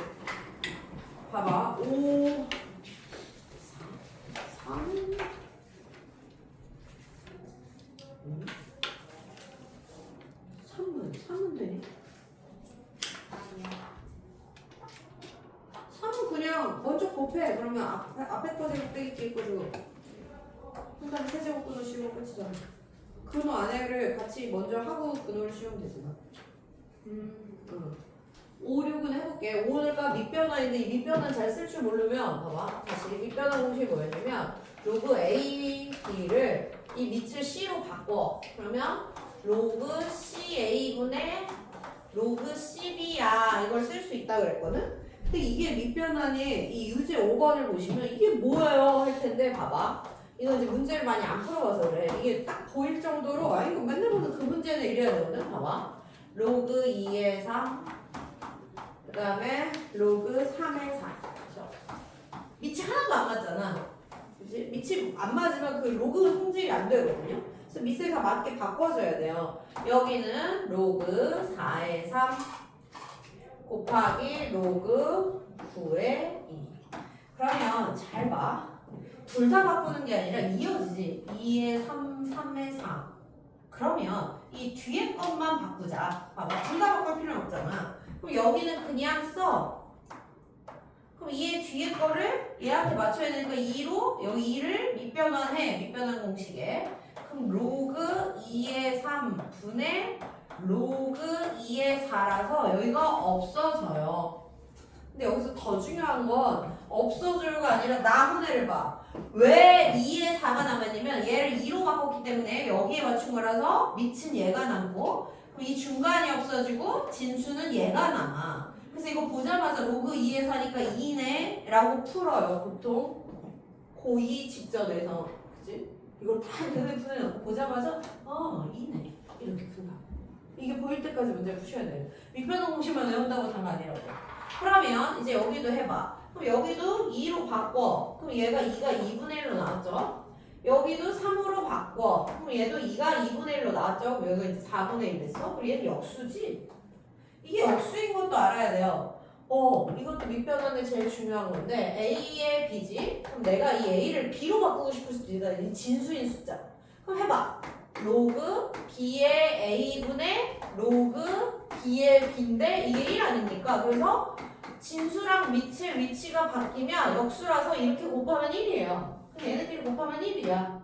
봐봐. 5, 3, 3은 되니? 3은 그냥 먼저 곱해. 그러면 앞에 거 제곱 빼기 뒤에 거 제곱. 그다음 세 제곱 끊어 씌우면 끝이잖아. 근호 안에를 같이 먼저 하고 근호를 씌우면 되잖아. 5, 6은 해볼게. 5가 밑변화인데 이 밑변화는 잘 쓸 줄 모르면 봐봐. 다시 밑변화 공식이 뭐였냐면 로그 A, B를 이 밑을 C로 바꿔. 그러면 로그 CA분의 로그 CB야. 이걸 쓸 수 있다 그랬거든? 근데 이게 밑변환의 이 유제 5번을 보시면 이게 뭐예요? 할 텐데 봐봐. 이건 이제 문제를 많이 안 풀어봐서 그래. 이게 딱 보일 정도로 아 이거 맨날 보는 그 문제는 이래야 되거든. 봐봐. 로그 2의 3 그 다음에 로그 3의 4 그렇죠? 밑이 하나도 안 맞잖아. 그치? 밑이 안 맞으면 그 로그 성질이 안 되거든요. 그래서 밑을 다 맞게 바꿔줘야 돼요. 여기는 로그 4의 3 곱하기 로그 9의 2. 그러면 잘 봐. 둘 다 바꾸는 게 아니라 이어지지. 2의 3, 3의 4. 그러면 이 뒤에 것만 바꾸자. 봐봐. 둘 다 바꿀 필요는 없잖아. 그럼 여기는 그냥 써. 그럼 얘 뒤에 거를 얘한테 맞춰야 되니까 2로 여기 2를 밑변환해. 밑변환 공식에. 그럼 로그 2의 3 분의 로그 2의 4라서 여기가 없어져요. 근데 여기서 더 중요한 건 없어져가 아니라 남은 애를 봐. 왜 2의 4가 남았냐면 얘를 2로 바꿨기 때문에 여기에 맞춘 거라서 밑은 얘가 남고 그럼 이 중간이 없어지고 진수는 얘가 남아. 그래서 이거 보자마자 로그 2의 4니까 2네 라고 풀어요. 보통 고2 직전에서. 그치? 이걸 다 눈에 푸는 보자마자 2네 이렇게 푼다. 이게 보일 때까지 문제 푸셔야 돼요. 밑변환 공식만 외운다고 단 거 아니라고. 그러면 이제 여기도 해봐. 그럼 여기도 2로 바꿔. 그럼 얘가 2가 2분의 1로 나왔죠. 여기도 3으로 바꿔. 그럼 얘도 2가 2분의 1로 나왔죠. 그럼 여기가 이제 4분의 1 됐어. 그럼 얘는 역수지. 이게 역수인 것도 알아야 돼요. 이것도 밑변환의 제일 중요한 건데 A의 B지? 그럼 내가 이 A를 B로 바꾸고 싶을 수도 있다. 이 진수인 숫자. 그럼 해봐. 로그 B의 A분의 로그 B의 B인데 이게 1 아닙니까? 그래서 진수랑 밑의 위치가 바뀌면 역수라서 이렇게 곱하면 1이에요. 그럼 얘네끼리 곱하면 1이야.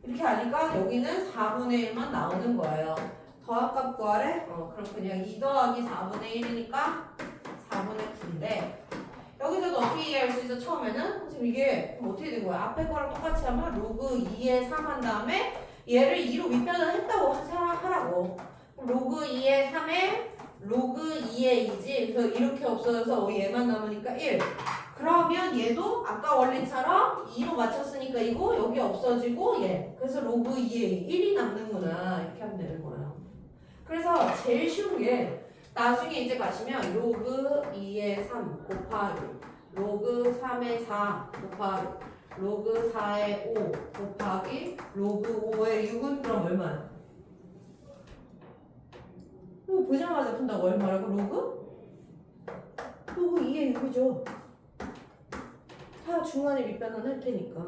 이렇게 하니까 여기는 4분의 1만 나오는 거예요. 더합값 구하래? 그럼 그냥 2 더하기 4분의 1이니까 4분의 9인데 여기서도 어떻게 이해할 수 있어? 처음에는 지금 이게 어떻게 된 거야? 앞에 거랑 똑같이 하면 로그 2에 3 한 다음에 얘를 2로 밑변을 했다고 하라고. 로그 2에 3에 로그 2에 2지. 그래서 이렇게 없어져서 얘만 남으니까 1. 그러면 얘도 아까 원리처럼 2로 맞췄으니까 이거 여기 없어지고 얘. 그래서 로그 2에 1이 남는구나. 이렇게 하면 되는 거예요. 그래서 제일 쉬운 게 나중에 이제 가시면 로그 2에 3 곱하기 로그 3에 4 곱하기 로그 4에 5 곱하기 로그 5에 6은 그럼 얼마야? 이거 보자마자 푼다고 얼마라고? 로그 2에 6이죠. 다 중간에 밑변환 할 테니까.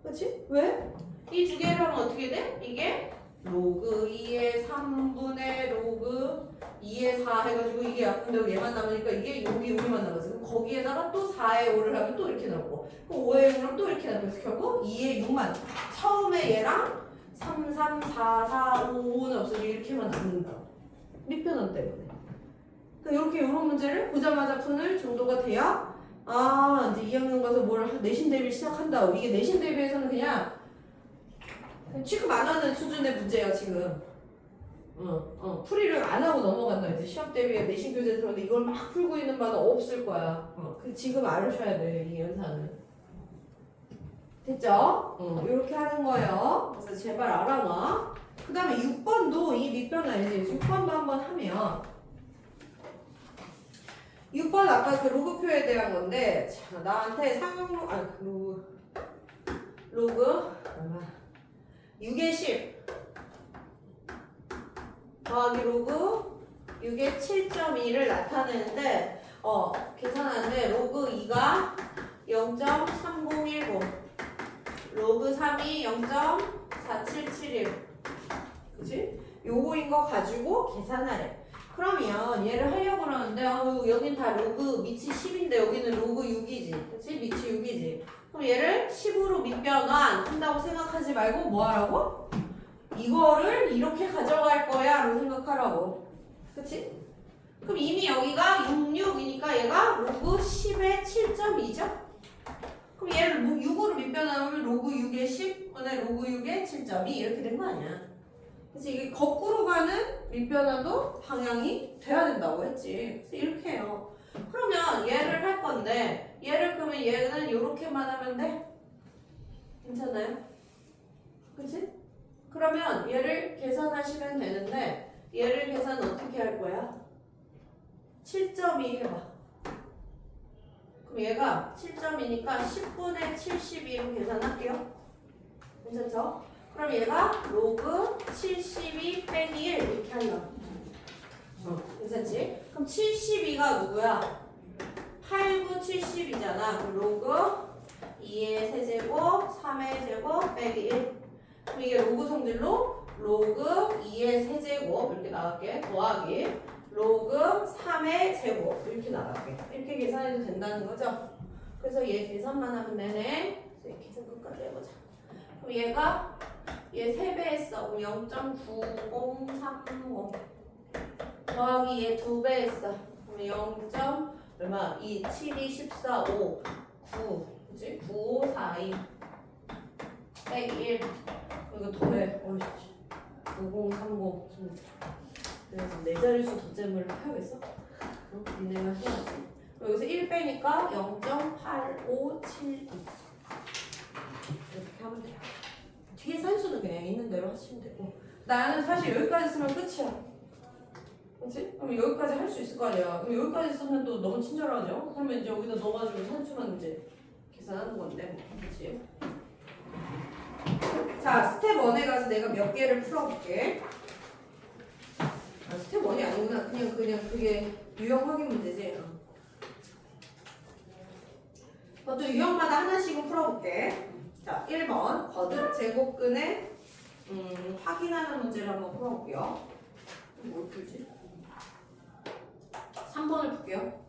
그렇지? 왜? 이 두 개를 하면 어떻게 돼? 이게 로그 2에 3분의 로그 2에 4 해가지고 이게 약분되고 얘만 남으니까 이게 여기만 남았어. 그럼 거기에다가 또 4에 5를 하면 또 이렇게 남고 그 5에 6을 또 이렇게 남고 결국 2에 6만 처음에 얘랑 3, 3, 4, 4, 5, 5는 없어지고 이렇게만 남는다. 밑변환 때문에. 그러니까 이렇게 이런 문제를 보자마자 푸는 정도가 돼야 이제 2학년 가서 뭘 내신 대비 시작한다. 이게 내신 대비에서는 그냥 취급 안 하는 수준의 문제예요 지금. 풀이를 안 하고 넘어간다. 이제 시험 대비에 내신 교재 들었는데 이걸 막 풀고 있는 바는 없을 거야. 지금 알으셔야 돼, 이 연산은. 됐죠? 이렇게 하는 거예요. 그래서 제발 알아놔. 그 다음에 6번도 이 밑변환이지. 6번도 한번 하면 6번 아까 그 로그표에 대한 건데 자, 나한테 로그 얼마? 6에 10 더하기 로그 6에 7.2를 나타내는데 계산하는데 로그 2가 0.3019 로그 3이 0.4771 그치? 요거인 거 가지고 계산하래. 그러면 얘를 하려고 그러는데 여긴 다 로그 밑이 10인데 여기는 로그 6이지 그치? 밑이 6이지. 그럼 얘를 10으로 밑변환 한다고 생각하지 말고 뭐 하라고? 이거를 이렇게 가져갈 거야 라고 생각하라고. 그치? 그럼 이미 여기가 66이니까 얘가 로그 10의 7.2죠? 그럼 얘를 6으로 밑변환하면 로그 6의 10분의 로그 6의 7.2 이렇게 된 거 아니야. 그래서 이게 거꾸로 가는 밑변환도 방향이 돼야 된다고 했지. 그래서 이렇게 해요. 그러면 얘를 할 건데 얘를 그러면 얘는 이렇게만 하면 돼? 괜찮아요? 그치? 그러면 얘를 계산하시면 되는데 얘를 계산 어떻게 할 거야? 7.2 해봐. 그럼 얘가 7.2니까 10분의 72로 계산할게요. 괜찮죠? 그럼 얘가 로그 72 빼기 1 이렇게 한다. 괜찮지? 그럼 72가 누구야? 8, 9, 70이잖아. 그럼 로그 2의 세제곱, 3의 제곱 빼기 1. 그럼 이게 로그 성질로 로그 2의 세제곱 이렇게 나갈게. 더하기 로그 3의 제곱 이렇게 나갈게. 이렇게 계산해도 된다는 거죠? 그래서 얘 계산만 하면 되네. 그래서 얘 계산 끝까지 해보자. 그럼 얘가 얘 3배 했어. 그럼 0.9030 더하기 얘 2배 했어. 그럼 0. 얼마? 2, 7, 2, 14, 5, 9 그치? 9, 5, 4, 2 빼기 1 이거 더해. 9030 그래서 4자릿수 덧셈을 해야겠어? 니네가 해야지. 여기서 1 빼니까 0.8572 이렇게 하면 돼요. 뒤에 산수는 그냥 있는 대로 하시면 되고 나는 사실 여기까지 쓰면 끝이야. 그치? 그럼 여기까지 할 수 있을 거 아니야. 그럼 여기까지 쓰면 또 너무 친절하죠? 그러면 이제 여기다 넣어가지고 산수만 이제 계산하는 건데 그치? 자 스텝 1에 가서 내가 몇 개를 풀어볼게. 스텝 1이 아니구나. 그냥 그게 유형 확인 문제지. 그것도 유형마다 하나씩은 풀어볼게. 자, 1번 거듭 제곱근의 확인하는 문제를 한번 풀어볼게요. 뭘 풀지? 3번을 풀게요.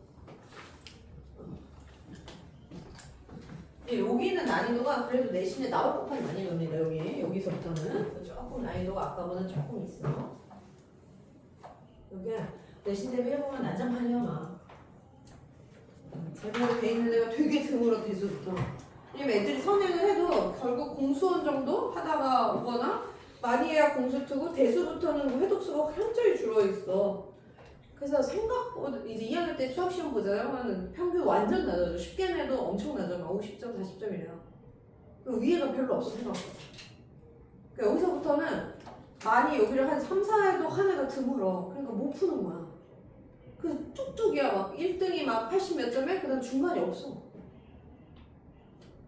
여기는 난이도가 그래도 내신에 나올 법한 난이도입니다. 여기서부터는 조금 난이도가 아까보다는 조금 있어. 여기 내신 대비 해보면 난장판이야 막. 제대로 돼 있는 애가 되게 드물어 대수부터. 왜냐면 애들이 선행을 해도 결국 공수원 정도 하다가 오거나 많이 해야 공수트고 대수부터는 회독수가 현저히 줄어있어. 그래서 생각보다 이제 2학년 때 수학 시험 보잖아요. 평균 완전 낮아져. 쉽게 내도 엄청 낮아. 막 50점, 40점이래요. 그리고 위에가 별로 없어 생각보다. 그러니까 여기서부터는 많이 여기를 한 3, 4에도 한 애가 드물어. 그러니까 못 푸는 거야. 그래서 뚝뚝이야. 막 1등이 막 80 몇 점에 그다음 중간이 없어.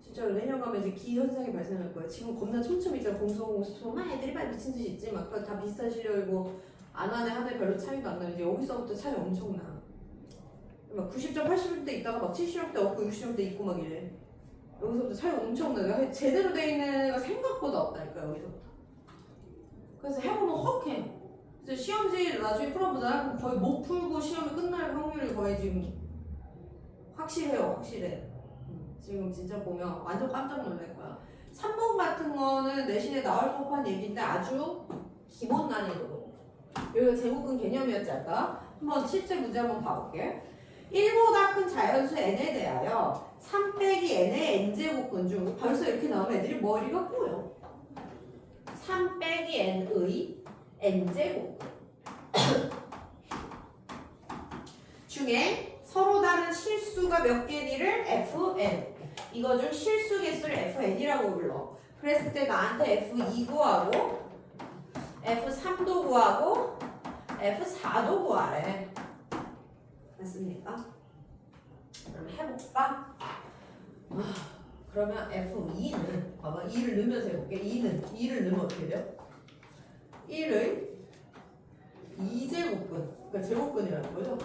진짜로 내년 가면 이제 기현상이 발생할 거야. 지금 겁나 촘촘있잖아. 공수원 막 애들이 막 미친 듯이 있지. 막 다 비슷한 실력이고 안 하네 한 애 별로 차이도 안 나. 이제 여기서부터 차이 엄청 나. 막 90점, 80점 있다가 막 70점 대 없고 60점 대 있고 막 이래. 여기서부터 차이 엄청 나. 제대로 돼 있는 애가 생각보다 없다니까 여기서부터. 그래서 해보면 헉해. 그래서 시험지 나중에 풀어보잖아. 그럼 거의 못 풀고 시험이 끝날 확률이 거의 지금 확실해요. 확실해. 지금 진짜 보면 완전 깜짝 놀랄 거야. 3번 같은 거는 내신에 나올 법한 얘기인데 아주 기본 난이도로. 여기가 제곱근 개념이었지 아까. 한번 실제 문제 한번 봐볼게. 1보다 큰 자연수 n에 대하여 3 빼기 n의 n제곱근 중 벌써 이렇게 나오면 애들이 머리가 꼬여. 3 빼기 n의 n제곱 중에 서로 다른 실수가 몇 개니를 fn. 이거 중 실수 개수를 fn이라고 불러. 그랬을 때 나한테 f2 구하고 f3도 구하고 f4도 구하래. 됐습니까? 그럼 해볼까? 그러면 f2는 봐봐. 2를 넣으면서 해볼게. 2를 넣으면 어떻게 돼요? 1의 2제곱근. 그러니까 제곱근이라는 거죠.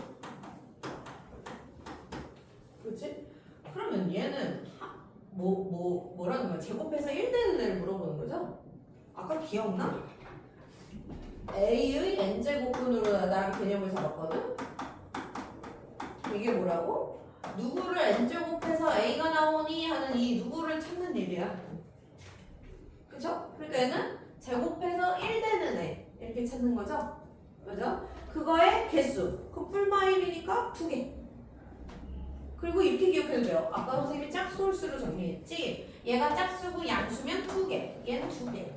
그렇지? 그러면 얘는 뭐라는 거야? 제곱해서 1 되는 애를 물어보는 거죠? 아까 기억나? A의 n제곱근으로 나랑 개념을 잡았거든? 이게 뭐라고? 누구를 n제곱해서 A가 나오니 하는 이 누구를 찾는 일이야. 그쵸? 그러니까 얘는 제곱해서 1 되는 애 이렇게 찾는 거죠? 그죠? 그거의 개수 그 풀마일이니까 2개. 그리고 이렇게 기억해도 돼요. 아까 선생님이 짝수 홀수로 정리했지? 얘가 짝수고 양수면 2개 얘는 2개.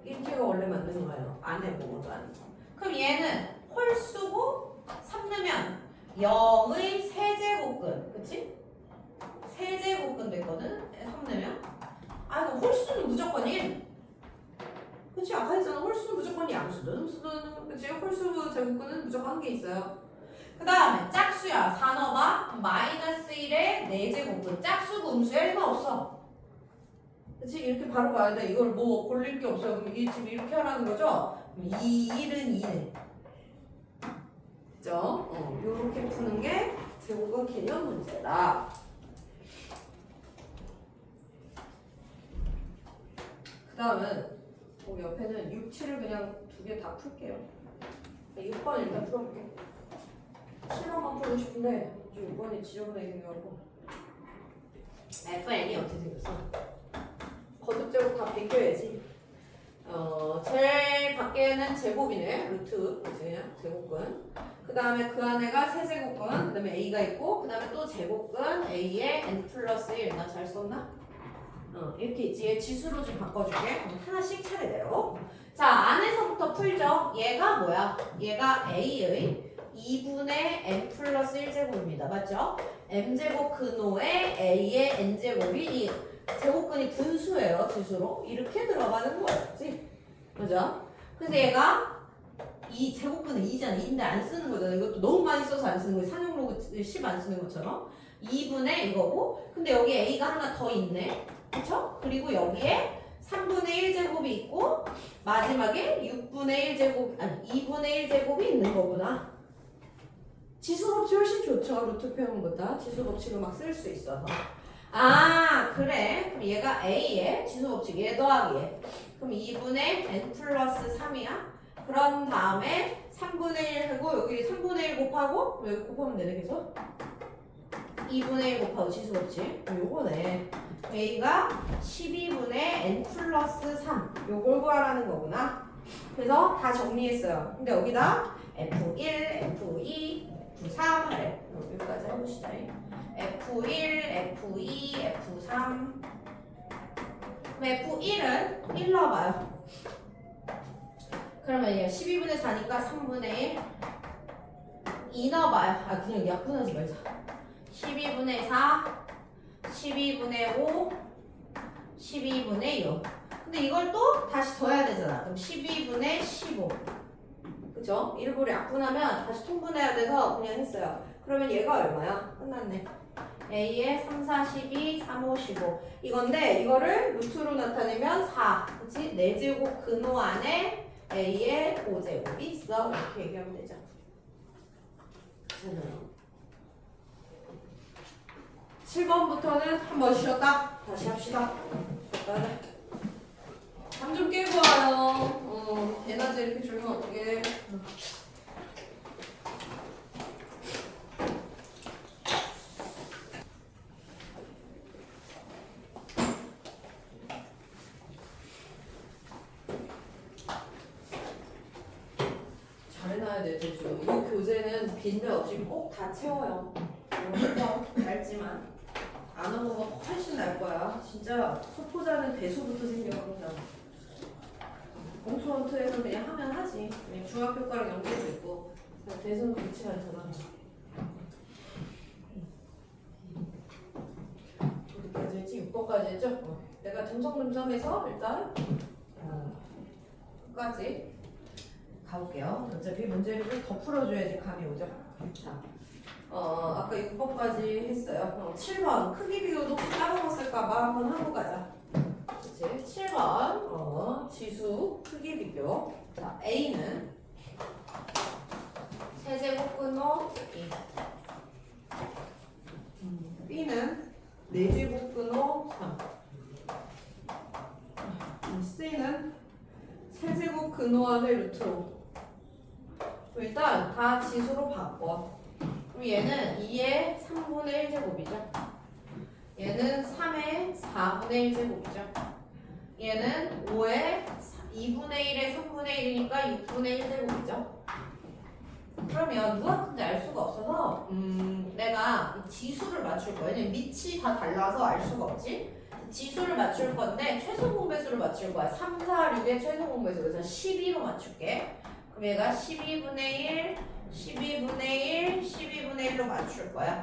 이렇게가 원래 만드는 거예요. 안 해보고도 안 해서. 그럼 얘는 홀수고 3 넣으면 0의 세제곱근. 그치? 세제곱근 됐거든? 3 넣으면. 아, 그럼 홀수는 무조건 1. 그치? 아까 했잖아. 홀수는 무조건 양수든 음수든. 그치? 홀수 제곱근은 무조건 1개 있어요. 그 다음에 짝수야. 4 넣어봐. 마이너스 1의 4제곱근. 짝수고 음수야. 이거 없어. 그치? 이렇게 바로 가야 돼. 이걸 뭐 골릴 게 없어요. 그럼 이 지금 이렇게 하라는 거죠? 1은 2네. 그죠? 요렇게 푸는 게 제곱근 개념 문제다. 그 다음은 옆에는 6, 7을 그냥 2개 다 풀게요. 6번 일단 풀어볼게. 7번만 풀고 싶은데 6번이 지저분하게 생겨갖고. FN이 어떻게 생겼어? 거듭제곱 다 베껴야지. 제일 밖에는 제곱이네. 루트. 그냥 제곱근. 그 다음에 그 안에가 세제곱근. 그 다음에 A가 있고. 그 다음에 또 제곱근. A에 N 플러스 1. 나 잘 썼나? 이렇게 있지. 얘 지수로 좀 바꿔줄게. 하나씩 차례대로. 자, 안에서부터 풀죠. 얘가 뭐야? 얘가 A의 2분의 n 플러스 1제곱입니다. 맞죠? m제곱 근호에 a의 n제곱이 이 제곱근이 분수예요. 지수로. 이렇게 들어가는 거였지. 그죠? 그래서 얘가 이 제곱근은 2잖아. 2인데 안 쓰는 거잖아. 이것도 너무 많이 써서 안 쓰는 거야. 산용로그 10 안 쓰는 것처럼. 2분의 이거고. 근데 여기 a가 하나 더 있네. 그쵸? 그리고 여기에 3분의 1제곱이 있고 마지막에 6분의 1제곱, 아니 2분의 1제곱이 있는 거구나. 지수법칙 훨씬 좋죠. 루트 표현보다 지수법칙을 막 쓸 수 있어서. 아 그래. 그럼 얘가 A에 지수법칙 얘 더하기 얘. 그럼 2분의 n 플러스 3이야. 그런 다음에 3분의 1 하고 여기 3분의 1 곱하고 여기 곱하면 되네 계속. 2분의 1 곱하고 지수법칙. 요거네. A가 12분의 n 플러스 3 요걸 구하라는 거구나. 그래서 다 정리했어요. 근데 여기다 F1, F2, F3 하래. 여기까지 해보시자. F1, F2, F3. 그럼 F1은 1 넣어봐요. 그러면 얘 12분의 4니까 3분의 1. 2 넣어봐요. 아 그냥 약분하지 말자. 12분의 4, 12분의 5, 12분의 6. 근데 이걸 또 다시 더해야 되잖아. 그럼 12분의 15. 그죠? 일부러 약분하면 다시 통분해야 돼서 그냥 했어요. 그러면 얘가 얼마야? 끝났네. A의 3, 4, 12, 3, 5, 15. 이건데 이거를 루트로 나타내면 4. 그치? 4제곱 근호 안에 A의 5제곱이 있어. 이렇게 얘기하면 되죠. 그렇잖아요. 7번부터는 한번 쉬었다. 다시 합시다. 쉬었다. 잠 좀 깨고 와요. 에너지 이렇게 줄면 어떡해. 잘해놔야 돼, 대주. 이 교재는 빈대 없이 꼭 다 채워요. 얇지만. 안 한 거가 훨씬 날 거야. 진짜 소포자는 대수부터 생겨요. 공수원투에서 그냥 하면 하지. 그냥 중학교과랑 연계도 있고. 대수는 그렇지가 않잖아. 어디까지 했지? 6번까지 했죠? 내가 듬성듬성해서 일단 끝까지 가볼게요. 어차피 문제를 좀 더 풀어줘야지 감이 오죠. 자, 아까 6번까지 했어요. 7번 크기 비교도 까먹었을까봐 한번 하고 가자. 그치? 7번 지수 크기 비교. 자, A는 세제곱 근호 2. B는 4제곱 근호 3. C는 세제곱 근호 안에 루트 5. 일단 다 지수로 바꿔. 그럼 얘는 2의 3분의 1제곱이죠. 얘는 3의 4분의 1제곱이죠. 얘는 5의 2분의 1의 3분의 1이니까 6분의 1제곱이죠. 그러면 누가 큰지 알 수가 없어서 내가 지수를 맞출 거야. 왜냐면 밑이 다 달라서 알 수가 없지. 지수를 맞출 건데 최소 공배수를 맞출 거야. 3, 4, 6의 최소 공배수. 그래서 12로 맞출게. 그럼 얘가 12분의 1, 12분의 1, 12분의 1로 맞출 거야.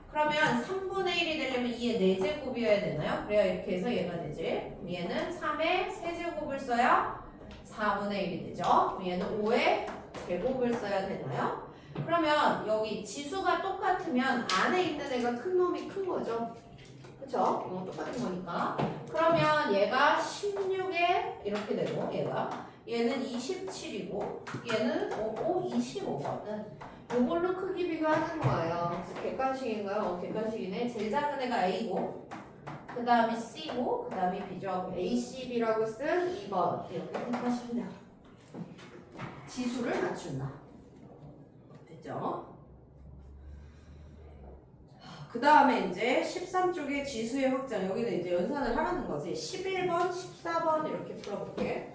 그러면 3분의 1이 되려면 2의 4제곱이어야 되나요? 그래야 이렇게 해서 얘가 되지. 그럼 얘는 3의 세제곱을 써야 4분의 1이 되죠. 그럼 얘는 5의 제곱을 써야 되나요? 그러면 여기 지수가 똑같으면 안에 있는 애가 큰 놈이 큰 거죠. 그쵸? 똑같은 거니까. 그러면 얘가 16에 이렇게 되고 얘는 27이고 얘는 25거든. 이걸로 크기 비교하는 거예요. 그래서 객관식인가요? 객관식이네. 제일 작은 애가 A고 그 다음에 C고 그 다음에 B죠. A, C, B라고 쓴 2번 이렇게 생각하시면 돼요. 지수를 맞춘다. 됐죠? 그 다음에 이제 13쪽의 지수의 확장. 여기는 이제 연산을 하라는 거지. 11번, 14번 이렇게 풀어볼게.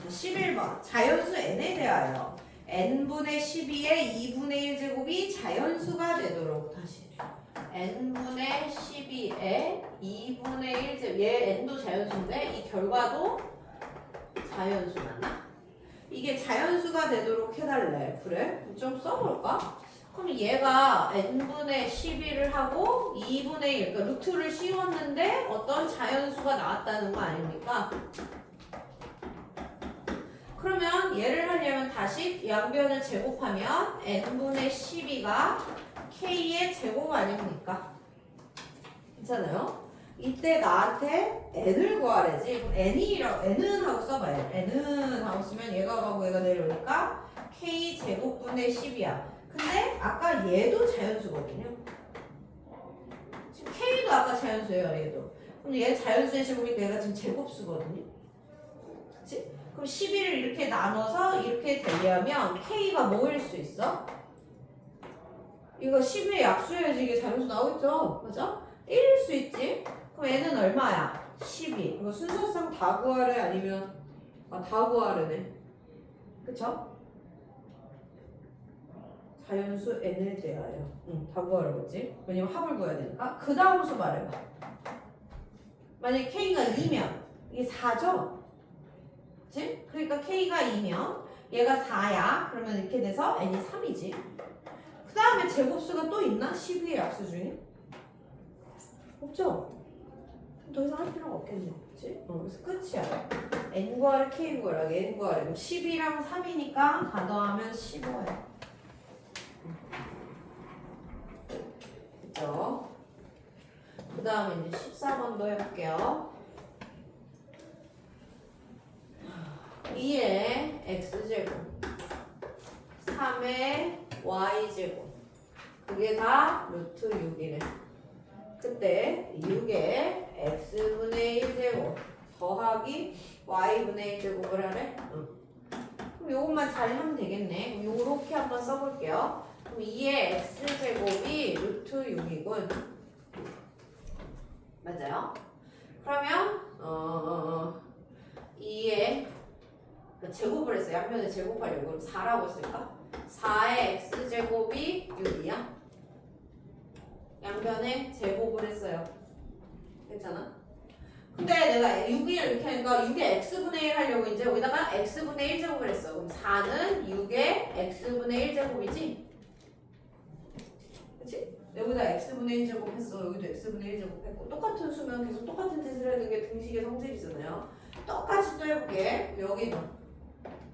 11번 자연수 n에 대하여 n분의 12의 2분의 1제곱이 자연수가 되도록 다시 n분의 12의 2분의 1제곱 얘 n도 자연수인데 이 결과도 자연수 맞나? 이게 자연수가 되도록 해달래. 그래? 좀 써볼까? 그럼 얘가 n분의 12를 하고 2분의 1 그러니까 루트를 씌웠는데 어떤 자연수가 나왔다는 거 아닙니까? 그러면 얘를 하려면 다시 양변을 제곱하면 n분의 12가 k의 제곱 아닙니까? 괜찮아요? 이때 나한테 n을 구하래지. 그럼 n은 하고 써봐요. n은 하고 쓰면 얘가 가고 얘가 내려오니까 k 제곱분의 10이야. 근데 아까 얘도 자연수거든요. 지금 k도 아까 자연수예요. 얘도. 그럼 얘 자연수의 제곱이니까 얘가 지금 제곱수거든요. 그치? 그럼 11을 이렇게 나눠서 이렇게 대비하면 k가 뭐일 수 있어? 이거 10의 약수여야지 이게 자연수 나오겠죠? 맞아? 1일 수 있지? 그럼 얘는 얼마야? 12. 이거 순서상 다 구하래 아니면 다 구하래네. 그쵸? 자연수 n을 대하여. 다 구하라고했지? 왜냐면 합을 구해야 되니까. 그 다음 수 말해봐. 만약에 k가 2면 이게 4죠? 그치? 그러니까 k가 2면 얘가 4야. 그러면 이렇게 돼서 n이 3이지. 그 다음에 제곱수가 또 있나? 12의 약수 중에? 없죠? 더 이상 할 필요가 없겠네. 그치? 그래서 끝이야. n 구하래, k 구하래, n 구하래. 그럼 10이랑 3이니까 다 더하면 15야. 그쵸? 그 다음에 이제 14번도 해볼게요. 2의 x제곱 3의 y제곱 그게 다 루트 6이네. 그때 6의 x분의 1제곱 더하기 y분의 1제곱을 하래? 그럼 요것만 잘 하면 되겠네. 요렇게 한번 써볼게요. 그럼 2의 x제곱이 루트 6이군. 맞아요? 그러면 2의 제곱을 했어요. 양면에 제곱하려고. 그럼 4라고 했을까? 4의 x제곱이 6이야. 양변에 제곱을 했어요. 괜찮아? 근데 내가 6을 이렇게 하니까 6의 x분의 1 하려고 이제 여기다가 x분의 1제곱을 했어. 그럼 4는 6의 x분의 1제곱이지? 그치? 여기다 x분의 1제곱 했어. 여기도 x분의 1제곱 했고 똑같은 수면 계속 똑같은 짓을 해야 되는 게 등식의 성질이잖아요. 똑같이 또 해볼게. 여기는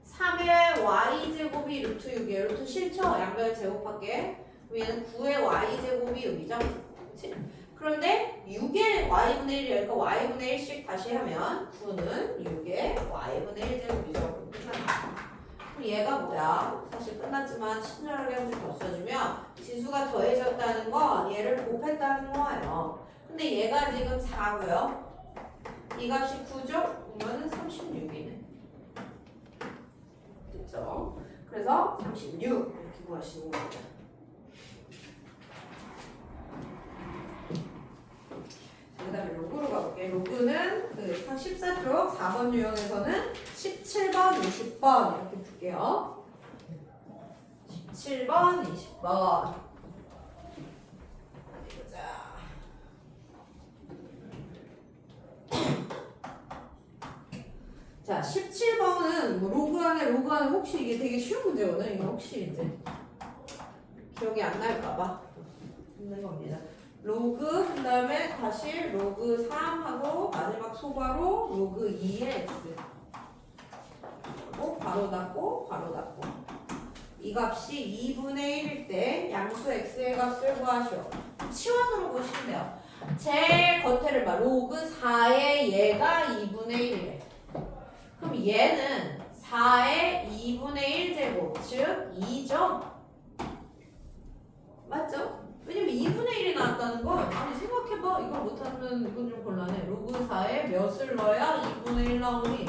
3의 y제곱이 루트 6이에요. 루트 싫죠? 양변 제곱할게. 그럼 얘는 9의 y제곱이 6이죠? 그치? 그런데 6의 y분의 1이니까 y분의 1씩 다시 하면 9는 6의 y분의 1제곱이죠. 그럼 얘가 뭐야? 사실 끝났지만 친절하게 한 줄 더 써주면 지수가 더해졌다는 건 얘를 곱했다는 거예요. 근데 얘가 지금 4고요. 이 값이 9죠? 그러면 36이네. 됐죠? 그래서 36 이렇게 구하시는 겁니다. 그 다음에 로그로 가볼게요. 로그는 그 14쪽 4번 유형에서는 17번, 20번 이렇게 볼게요. 17번, 20번. 어디 보자. 자, 17번은 뭐 로그 안에 혹시 이게 되게 쉬운 문제거든. 이거 혹시 이제 기억이 안 날까봐 있는 겁니다. 로그 한 다음에 다시 로그 3 하고 마지막 소괄호 로그 2의 x 하고 괄호 닫고 괄호 닫고 이 값이 2분의 1일 때 양수 x의 값을 구하시오. 치환으로 보시면 돼요. 제 겉에를 봐. 로그 4의 얘가 2분의 1이래. 그럼 얘는 4의 2분의 1제곱 즉 2죠? 맞죠? 왜냐면 2분의 1이 나왔다는 건 아니 생각해봐. 이걸 못하면 이건 좀 곤란해. 로그 4에 몇을 넣어야 2분의 1 나오니?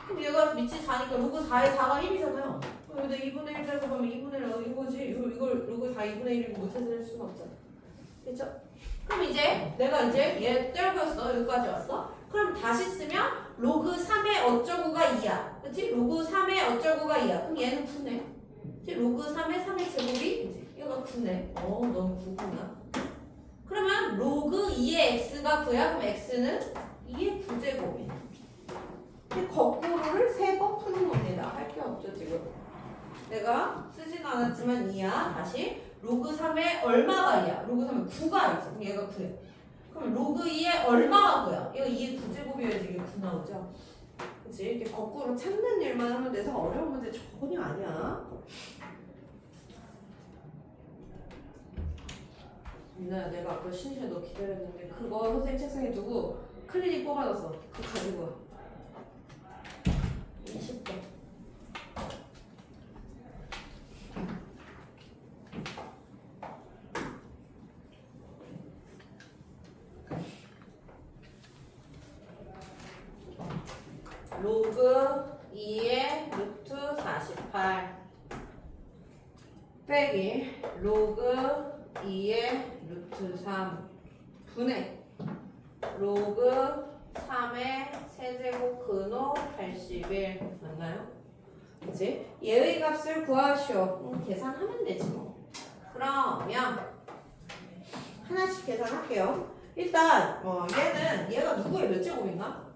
그럼 얘가 밑이 4니까 로그 4에 4가 1이잖아요. 그럼 여기다 2분의 1 제곱하면 2분의 1 나오는 거지. 이걸 로그 4 2분의 1을 못 찾을 수가 없잖아. 됐죠? 그럼 이제 내가 이제 얘 떼어봤어. 여기까지 왔어. 그럼 다시 쓰면 로그 3의 어쩌구가 2야. 그치? 로그 3의 어쩌구가 2야. 그럼 얘는 9네. 그치? 로그 3의 3의 제곱이 이제 얘가 9네. 너무 9구나. 그러면 로그 2의 x가 9야. 그럼 x는 2의 9제곱이네. 근데 거꾸로를 3번 푸는 겁니다. 할 게 없죠 지금. 내가 쓰진 않았지만 2야. 다시 로그 3의 얼마가 2야? 로그 3의 9가 있어. 그럼 얘가 9야. 그럼 로그 2의 얼마가 9야? 얘가 2의 9제곱이어야지 이게 9 나오죠? 그치? 이렇게 거꾸로 찾는 일만 하면 돼서 어려운 문제 전혀 아니야. 민아야 내가 아까 신시에 너 기다렸는데 그거 선생님 책상에 두고 클리닉 뽑아놨어. 그거 가지고 와. 20번. 로그 2의 루트 48 빼기 로그 2의 루트 3 분의 로그 3의 세제곱 근호 81 맞나요? 그치? 얘의 값을 구하시오. 계산하면 되지 뭐. 그러면 하나씩 계산할게요. 일단 얘가 누구의 몇 제곱인가?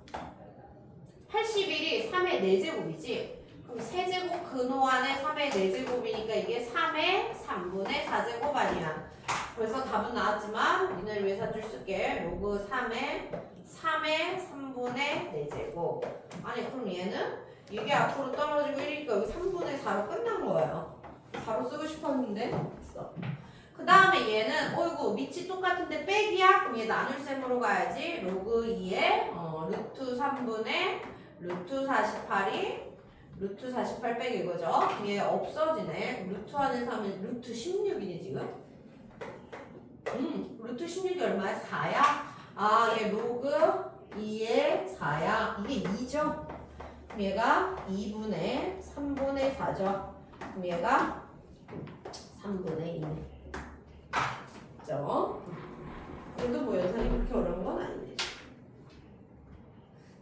81이 3의 4제곱이지? 그럼 세제곱 근호 안에 3의 4제곱이니까 이게 3의 3분의 4제곱 아니야. 그래서 답은 나왔지만 니네를 위해서 한 줄 쓸게. 로그 3의 3분의 4제곱. 아니 그럼 얘는 이게 앞으로 떨어지고 1이니까 여기 3분의 4로 끝난 거예요. 4로 쓰고 싶었는데 됐어. 그 다음에 얘는 어이구 밑이 똑같은데 빼기야? 그럼 얘 나눗셈으로 가야지. 로그 2에 루트 3분의 루트 48이 루트 48 빼기 이거죠? 얘 없어지네. 루트 안에서 하면 루트 16이니 지금? 루트 16이 얼마야? 4야? 아, 얘 로그 2의 4야. 이게 2죠? 그럼 얘가 2분의 3분의 4죠? 그럼 얘가 3분의 2네. 그죠? 그래도 뭐 연산이 그렇게 어려운 건 아니네.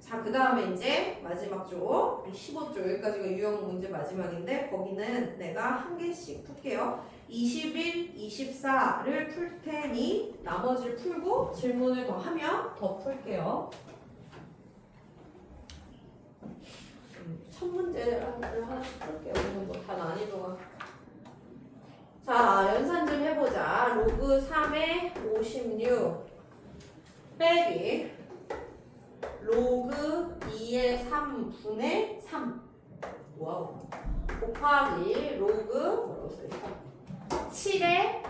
자, 그 다음에 이제 마지막 쪽 15쪽 여기까지가 유형 문제 마지막인데 거기는 내가 한 개씩 풀게요. 21, 24를 풀 테니 나머지를 풀고 질문을 더 하면 더 풀게요. 첫 문제를 하나씩 풀게요. 이건 뭐 다 난이도가. 자, 연산 좀 해보자. 로그 3의 56 빼기 로그 2의 3분의 3 와우 곱하기 로그 뭐라고 써있어? 7의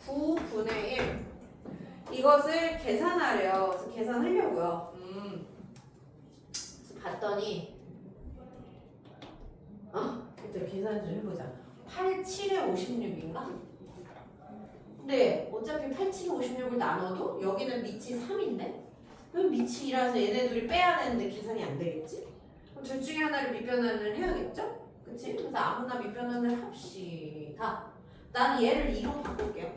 9분의 1 이것을 계산하래요. 그래서 계산하려고요. 그래서 봤더니 일단 계산 좀 해보자. 8, 7에 56인가? 근데 어차피 8, 7에 56을 나눠도 여기는 밑이 3인데 그럼 밑이 2라서 얘네 둘이 빼야 되는데 계산이 안 되겠지? 그럼 둘 중에 하나를 밑변환을 해야겠죠? 그치? 그래서 아무나 밑변환을 합시다. 나는 얘를 2로 바꿀게요.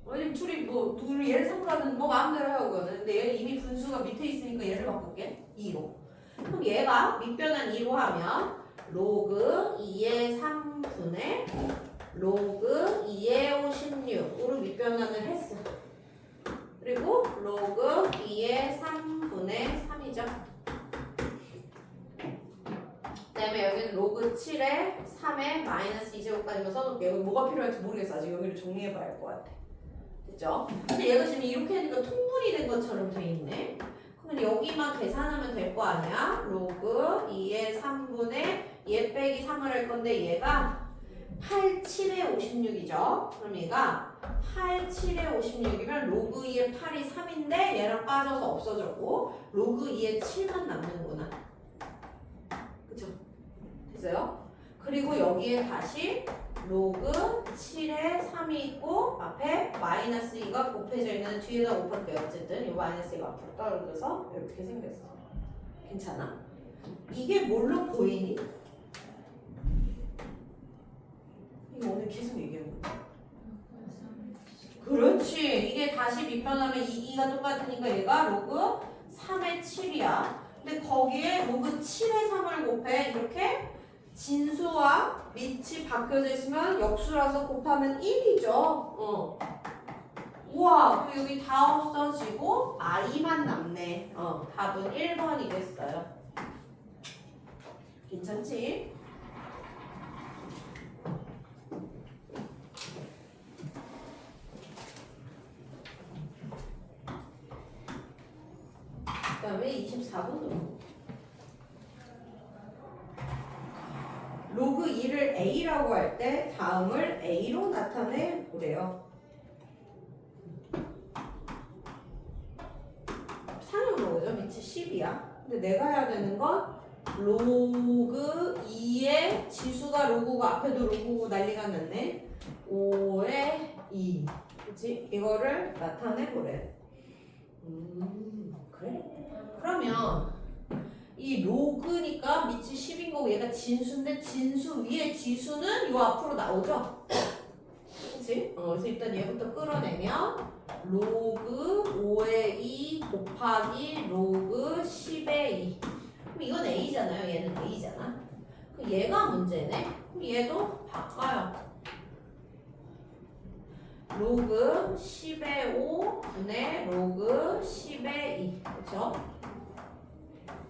왜냐면 둘이 둘이 얘를 3으로 하든 마음대로 해오거든. 근데 얘는 이미 분수가 밑에 있으니까 얘를 바꿀게. 2로. 그럼 얘가 밑변환 2로 하면 로그 2의 3분의 로그 2의 56으로 밑변환을 했어. 그리고 로그 2의 3분의 3이죠. 그 다음에 여기는 로그 7의 3의 마이너스 2제곱까지만 써놓을게요. 여기 뭐가 필요할지 모르겠어. 아직 여기를 정리해봐야 할 것 같아. 됐죠? 근데 얘가 지금 이렇게 하니까 통분이 된 것처럼 돼 있네. 그러면 여기만 계산하면 될 거 아니야? 로그 2의 3분의 얘 빼기 3을 할 건데 얘가 8, 7에 56이죠. 그럼 얘가 8, 7에 56이면 로그 2의 8이 3인데 얘랑 빠져서 없어졌고 로그 2의 7만 남는구나. 그쵸? 됐어요? 그리고 여기에 다시 로그 7에 3이 있고 앞에 마이너스 2가 곱해져 있는 뒤에다 곱할게요. 어쨌든 이 마이너스 2가 앞으로 떨어져서 이렇게 생겼어. 괜찮아? 이게 뭘로 보이니? 이거 오늘 계속 얘기하는 거야. 그렇지. 이게 다시 밑변하면 2가 똑같으니까 얘가 로그 3의 7이야. 근데 거기에 로그 7의 3을 곱해. 이렇게 진수와 밑이 바뀌어져 있으면 역수라서 곱하면 1이죠. 우와. 그럼 여기 다 없어지고 i만 남네. 답은 1번이겠어요. 괜찮지? 그 다음에 24번으로 로그 2를 a라고 할 때 다음을 a로 나타내 보래요. 10이야. 근데 내가 해야 되는 건 로그 2의 지수가 로그고 앞에도 로그고 난리가 났네. 5의 2. 그치? 이거를 나타내보래. 그래? 그러면 이 로그니까 밑이 10인 거고 얘가 진수인데 진수 위에 지수는 요 앞으로 나오죠? 그치? 그래서 일단 얘부터 끌어내면 로그 5의 2 곱하기 로그 10의 2. 그럼 이건 A잖아요. 얘는 A잖아. 그럼 얘가 문제네. 그럼 얘도 바꿔요. 로그 10의 5 분의 로그 10의 2. 그쵸?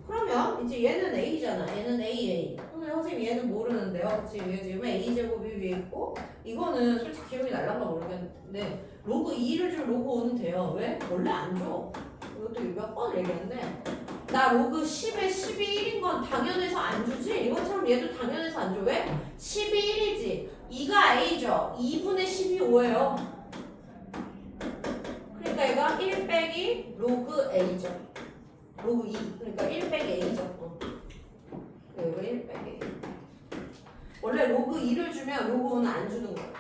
그러면 이제 얘는 A잖아. 얘는 AA. 근데 선생님 얘는 모르는데요. 지금 얘 지금 A제곱이 위에 있고 이거는 솔직히 기억이 날란가 모르겠는데 로그 2를 주면 로그 5는 돼요. 왜? 원래 안 줘. 이것도 몇 번 얘기했는데 나 로그 10에 12 1인 건 당연해서 안 주지? 이것처럼 얘도 당연해서 안 줘. 왜? 10이 1이지. 2가 A죠. 2분의 10이 5예요. 그러니까 얘가 1 빼기 로그 A죠. 로그 2. 그러니까 1 빼기 A죠. 여기가 1 빼기 A. 원래 로그 2를 주면 로그 5는 안 주는 거예요.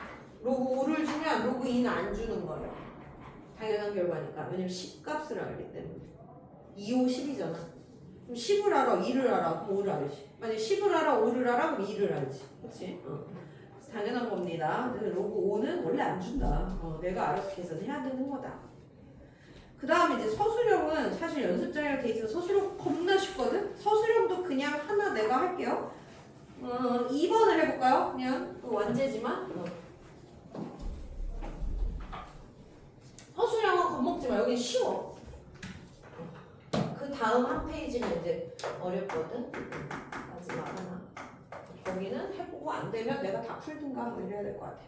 로그 5를 주면 로그 2는 안 주는 거예요. 당연한 결과니까. 왜냐면 10 값을 알기 때문에. 2, 5, 10이잖아. 그럼 10을 알아, 2를 알아, 그럼 5를 알지. 만약에 10을 알아, 5를 알아, 그럼 2를 알지. 그치? 당연한 겁니다. 근데 로그 5는 원래 안 준다. 내가 알아서 계산해야 되는 거다. 그 다음에 이제 서술형은 사실 연습장이랑 돼 있어서 서술형 겁나 쉽거든? 서술형도 그냥 하나 내가 할게요. 2번을 해볼까요? 그냥 완제지만. 서술형은 겁먹지 마. 여긴 쉬워. 그 다음 한 페이지가 이제 어렵거든? 마지막 하나. 거기는 해보고 안 되면 내가 다 풀든가 뭐 이래야 될 것 같아.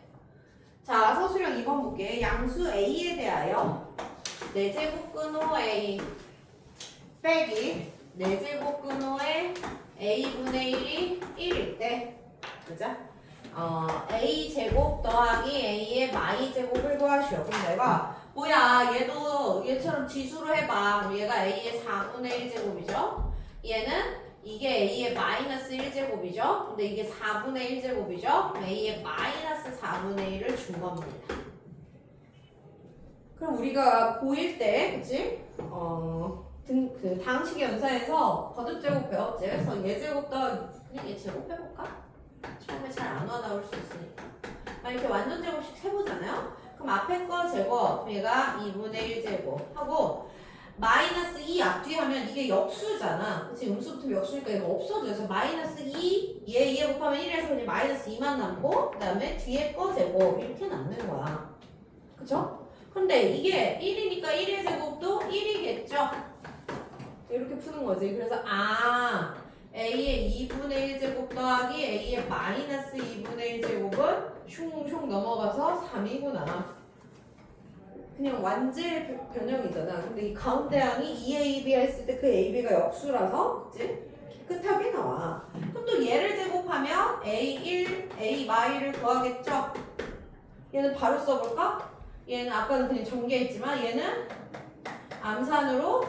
자, 서술형 2번 볼게. 양수 A에 대하여 4제곱 근호 A 빼기 4제곱 근호의 A분의 1이 1일 때 그죠? A제곱 더하기 A의 마이제곱을 구하시오. 그럼 내가 뭐야 얘처럼 지수로 해봐. 그럼 얘가 A의 4분의 1제곱이죠? 얘는 이게 A의 마이너스 1제곱이죠? 근데 이게 4분의 1제곱이죠? 그럼 A의 마이너스 4분의 1을 준 겁니다. 그럼 우리가 고1 때, 그치? 그 당식 연사에서 거듭제곱 배웠지? 그래서 얘제곱 더하기, 그냥 얘 제곱해볼까? 처음에 잘 안 와 나올 수 있으니까. 막 이렇게 완전 제곱씩 세보잖아요? 그럼 앞에 거 제곱, 얘가 2분의 1제곱 하고, 마이너스 2 앞뒤 하면 이게 역수잖아. 그치? 음수 붙으면 역수니까 이거 없어져. 그래서 마이너스 2, 얘 곱하면 1에서 그냥 마이너스 2만 남고, 그 다음에 뒤에 거 제곱, 이렇게 남는 거야. 그쵸? 근데 이게 1이니까 1의 제곱도 1이겠죠? 이렇게 푸는 거지. 그래서 A의 2분의 1제곱 더하기 A의 마이너스 2분의 1제곱은 슝슝 넘어가서 3이구나. 그냥 완제 변형이잖아. 근데 이 가운데 항이 2AB 했을 때 그 AB가 역수라서 그치? 깨끗하게 나와. 그럼 또 얘를 제곱하면 A1, A 마이를 구하겠죠? 얘는 바로 써볼까? 얘는 아까는 그냥 전개했지만 얘는 암산으로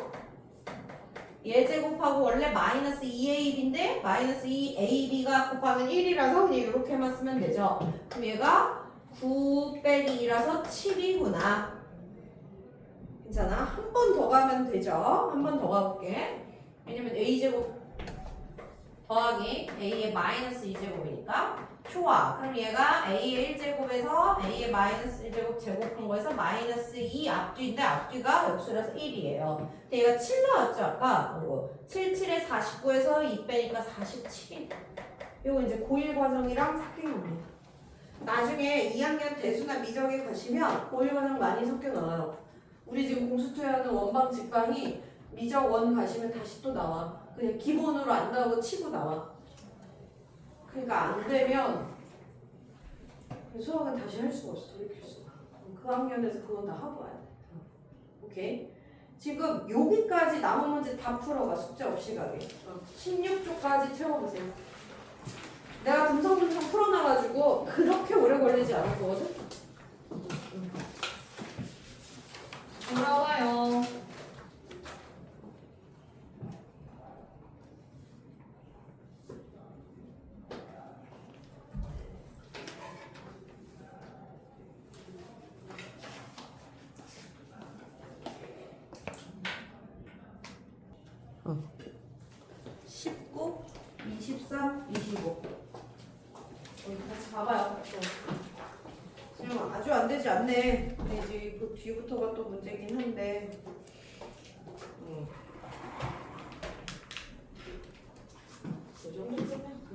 얘 제곱하고 원래 마이너스 2AB인데 마이너스 2AB가 곱하면 1이라서 그냥 이렇게만 쓰면 되죠. 그럼 얘가 9 빼기 2라서 7이구나. 괜찮아? 한 번 더 가면 되죠. 한 번 더 가볼게. 왜냐면 A제곱 더하기 A의 마이너스 2제곱이니까 좋아. 그럼 얘가 A의 1제곱에서 A의 마이너스 1제곱 제곱한 거에서 마이너스 2 앞뒤인데 앞뒤가 역수라서 1이에요. 근데 얘가 7 나왔죠 아까? 7, 7에 49에서 2 빼니까 47이. 이거 이제 고1 과정이랑 섞인 겁니다. 나중에 2학년 대수나 미적에 가시면 고1 과정 많이 섞여 나와요. 우리 지금 공수투여하는 원방 직방이 미적 1 가시면 다시 또 나와. 그냥 기본으로 안 나오고 치고 나와. 그러니까 안 되면 수학은 다시 할 수가 없어. 돌이킬 수가. 그 학년에서 그건 다 하고 와야 돼. 오케이. 지금 여기까지 남은 문제 다 풀어가. 숙제 없이 가게. 16쪽까지 채워보세요. 내가 듬성듬성 풀어놔가지고 그렇게 오래 걸리지 않을 거거든. 돌아와요. 19, 23, 25. 같이 봐봐요. 지금 아주 안 되지 않네. 근데 이제 그 뒤부터가 또 문제긴 한데. 그 정도 쓰면.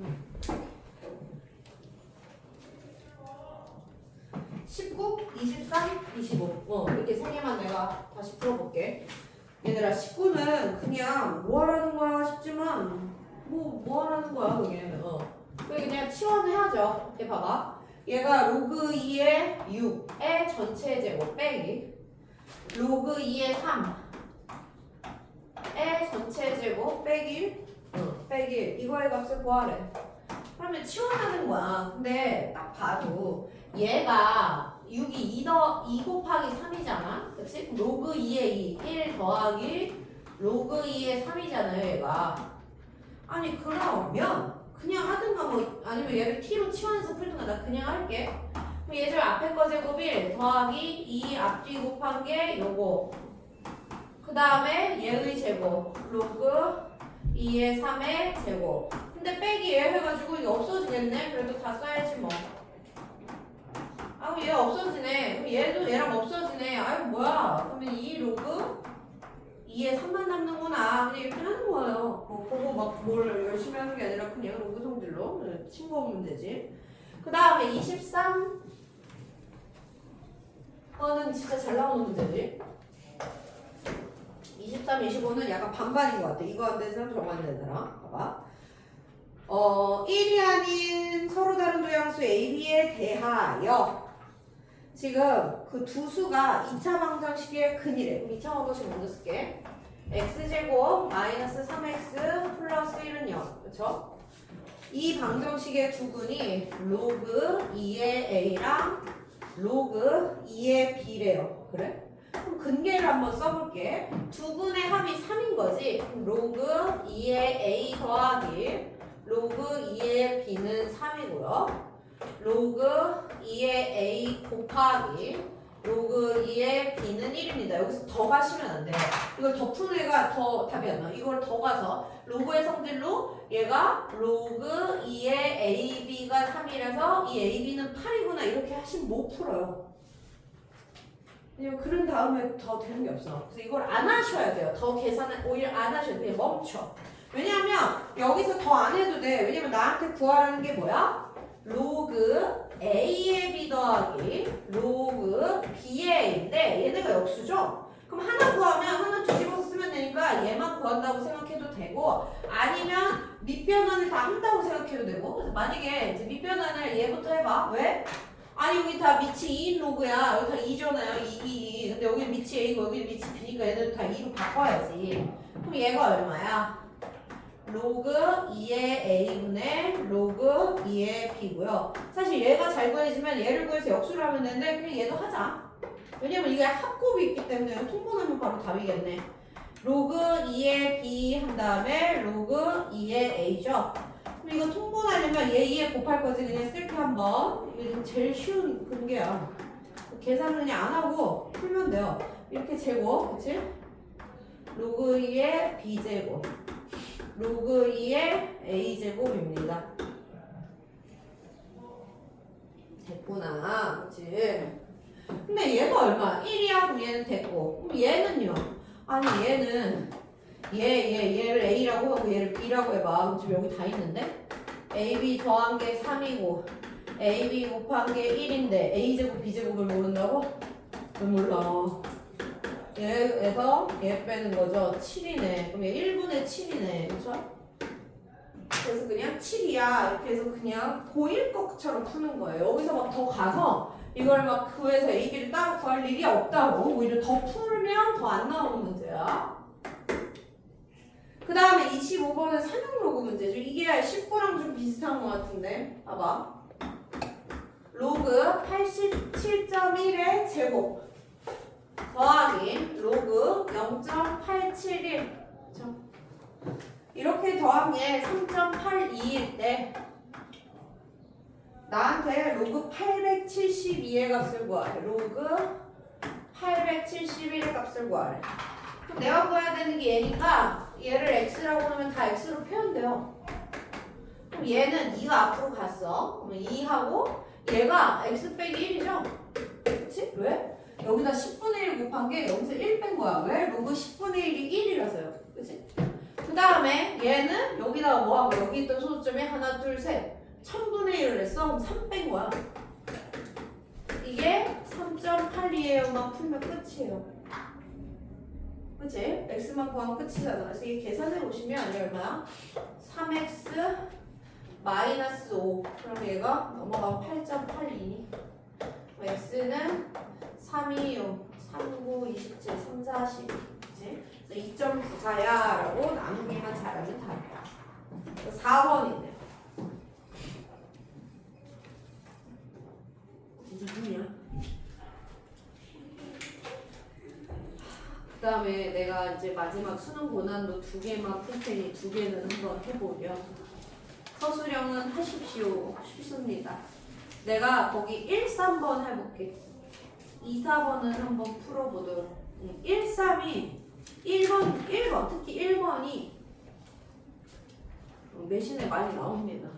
19, 23, 25. 이렇게 세 개만 내가 다시 풀어볼게. 얘들아, 19는 그냥 뭐 하라는 거야 싶지만, 뭐 하라는 거야, 그게. 그냥 치환해야죠. 이렇게 봐봐. 얘가 로그 2의 6의 전체 제곱 빼기 로그 2의 3의 전체 제곱 빼기 빼기 이거의 값을 구하래. 그러면 치환하는 거야. 근데 딱 봐도 얘가 6이 2 곱하기 3이잖아. 그치? 로그 2의 2, 1 더하기 로그 2의 3이잖아요, 얘가. 아니, 그러면 그냥 하든가 뭐 아니면 얘를 t로 치환해서 풀든가. 나 그냥 할게. 그럼 얘들 앞에 거 제곱 1 더하기 2 앞뒤 곱한 게 요거. 그 다음에 얘의 제곱 로그 2의 3의 제곱. 근데 빼기 얘 해가지고 이게 없어지겠네. 그래도 다 써야지 뭐. 아, 그럼 얘 없어지네. 그럼 얘도 얘랑 없어지네. 아유, 뭐야. 그러면 2 로그 2에 3만 남는구나. 그냥 이렇게 하는 거예요. 그거 막 뭘 열심히 하는 게 아니라 그냥 로그 성질로 친구하면 문제지. 그 다음에 23. 는 진짜 잘 나오는 문제지. 23, 25는 약간 반반인 것 같아. 이거 안 되는 사람 저거 안 되는 사람. 봐봐. 1이 아닌 서로 다른 조양수 A, B에 대하여 지금 그 두 수가 2차 방정식의 근이래. 그럼 2차 방정식 먼저 쓸게. x제곱 마이너스 3x 플러스 1은 0. 그쵸? 이 방정식의 두 근이 로그 2의 a랑 로그 2의 b래요. 그래? 그럼 근계를 한번 써볼게. 두 근의 합이 3인 거지. 그럼 로그 2의 a 더하기 로그 2의 b는 3이고요. 로그 2의 a 곱하기 로그 2의 b는 1입니다. 여기서 더 가시면 안 돼요. 이걸 더 푸는 애가 더 답이 안 나와. 이걸 더 가서 로그의 성질로 얘가 로그 2의 ab가 3이라서 이 ab는 8이구나 이렇게 하시면 못 풀어요. 왜냐면 그런 다음에 더 되는 게 없어. 그래서 이걸 안 하셔야 돼요. 더 계산을 오히려 안 하셔야 돼요. 그냥 멈춰. 왜냐하면 여기서 더 안 해도 돼. 왜냐면 나한테 구하라는 게 뭐야? 로그 a의 b 더하기 로그 b의 a인데 얘네가 역수죠? 그럼 하나 구하면 하나 뒤집어서 쓰면 되니까 얘만 구한다고 생각해도 되고 아니면 밑변환을 다 한다고 생각해도 되고. 그래서 만약에 이제 밑변환을 얘부터 해봐. 왜? 아니 여기 다 밑이 2인 로그야. 여기 다 2잖아요. 2. 근데 여기 밑이 a고 여기 밑이 b니까 얘네들 다 2로 바꿔야지. 그럼 얘가 얼마야? 로그 2의 a분의 로그 2의 b고요. 사실 얘가 잘 구해지면 얘를 구해서 역수를 하면 되는데 그냥 얘도 하자. 왜냐면 이게 합곱이 있기 때문에 통분하면 바로 답이겠네. 로그 2의 b 한 다음에 로그 2의 a죠. 그럼 이거 통분하려면 얘 2에 곱할 거지. 그냥 쓸게 한번. 이게 제일 쉬운 근계야. 계산은 그냥 안 하고 풀면 돼요. 이렇게 제곱, 그치? 로그 2의 b제곱 로그 2의 a제곱입니다. 됐구나. 그치? 근데 얘가 얼마? 1이야? 그럼 얘는 됐고. 그럼 얘는요? 아니 얘는 얘를 a라고 하고 얘를 b라고 해봐. 그럼 지금 여기 다 있는데? ab 더한 게 3이고 ab 곱한 게 1인데 a제곱 b제곱을 모른다고? 왜 몰라? 얘에서 얘 빼는 거죠. 7이네. 그럼 얘 1분의 7이네. 그쵸? 그래서 그냥 7이야. 이렇게 해서 그냥 보일 것처럼 푸는 거예요. 여기서 막 더 가서 이걸 막 구해서 AB를 따로 구할 일이 없다고. 오히려 더 풀면 더 안 나오는 문제야. 그 다음에 25번은 삼형로그 문제죠. 이게 19랑 좀 비슷한 것 같은데. 봐봐. 로그 87.1의 제곱 더하기 로그 0.871 이렇게 더한 게 3.82일 때 나한테 로그 872의 값을 구하래. 로그 871의 값을 구하래. 그럼 내가 구해야 되는 게 얘니까 얘를 x라고 하면 다 x로 표현돼요. 그럼 얘는 2가 앞으로 갔어. 그러면 2하고 얘가 x 빼기 1이죠? 그치? 왜? 여기다 10분의 1 곱한 게 여기서 1 뺀 거야. 왜? 로그 10분의 1이 1이라서요. 그치? 그 다음에 얘는 여기다가 뭐하고 여기 있던 소수점이 하나, 둘, 셋. 1000분의 1을 했어. 그럼 3 뺀 거야. 이게 3.82예요만 풀면 끝이에요. 그치? x만 구하면 끝이잖아. 그래서 이게 계산해 보시면 얘 얼마야? 3x 마이너스 5. 그럼 얘가 넘어가면 8.82. x는 3, 2, 6, 3, 9, 27, 3, 4, 12. 그치? 그래서 2.94야 라고 나누기만 잘하면 답이야. 4번 있네. 진짜 흥이야. 그 다음에 내가 이제 마지막 수능 고난도 2개만 풀 테니 2개는 한번 해보렴. 서술형은 하십시오. 쉽습니다. 내가 거기 1, 3번 해볼게. 2, 4번은 한번 풀어보도록. 1, 3이 1번, 특히 1번이 내신에 많이 나옵니다.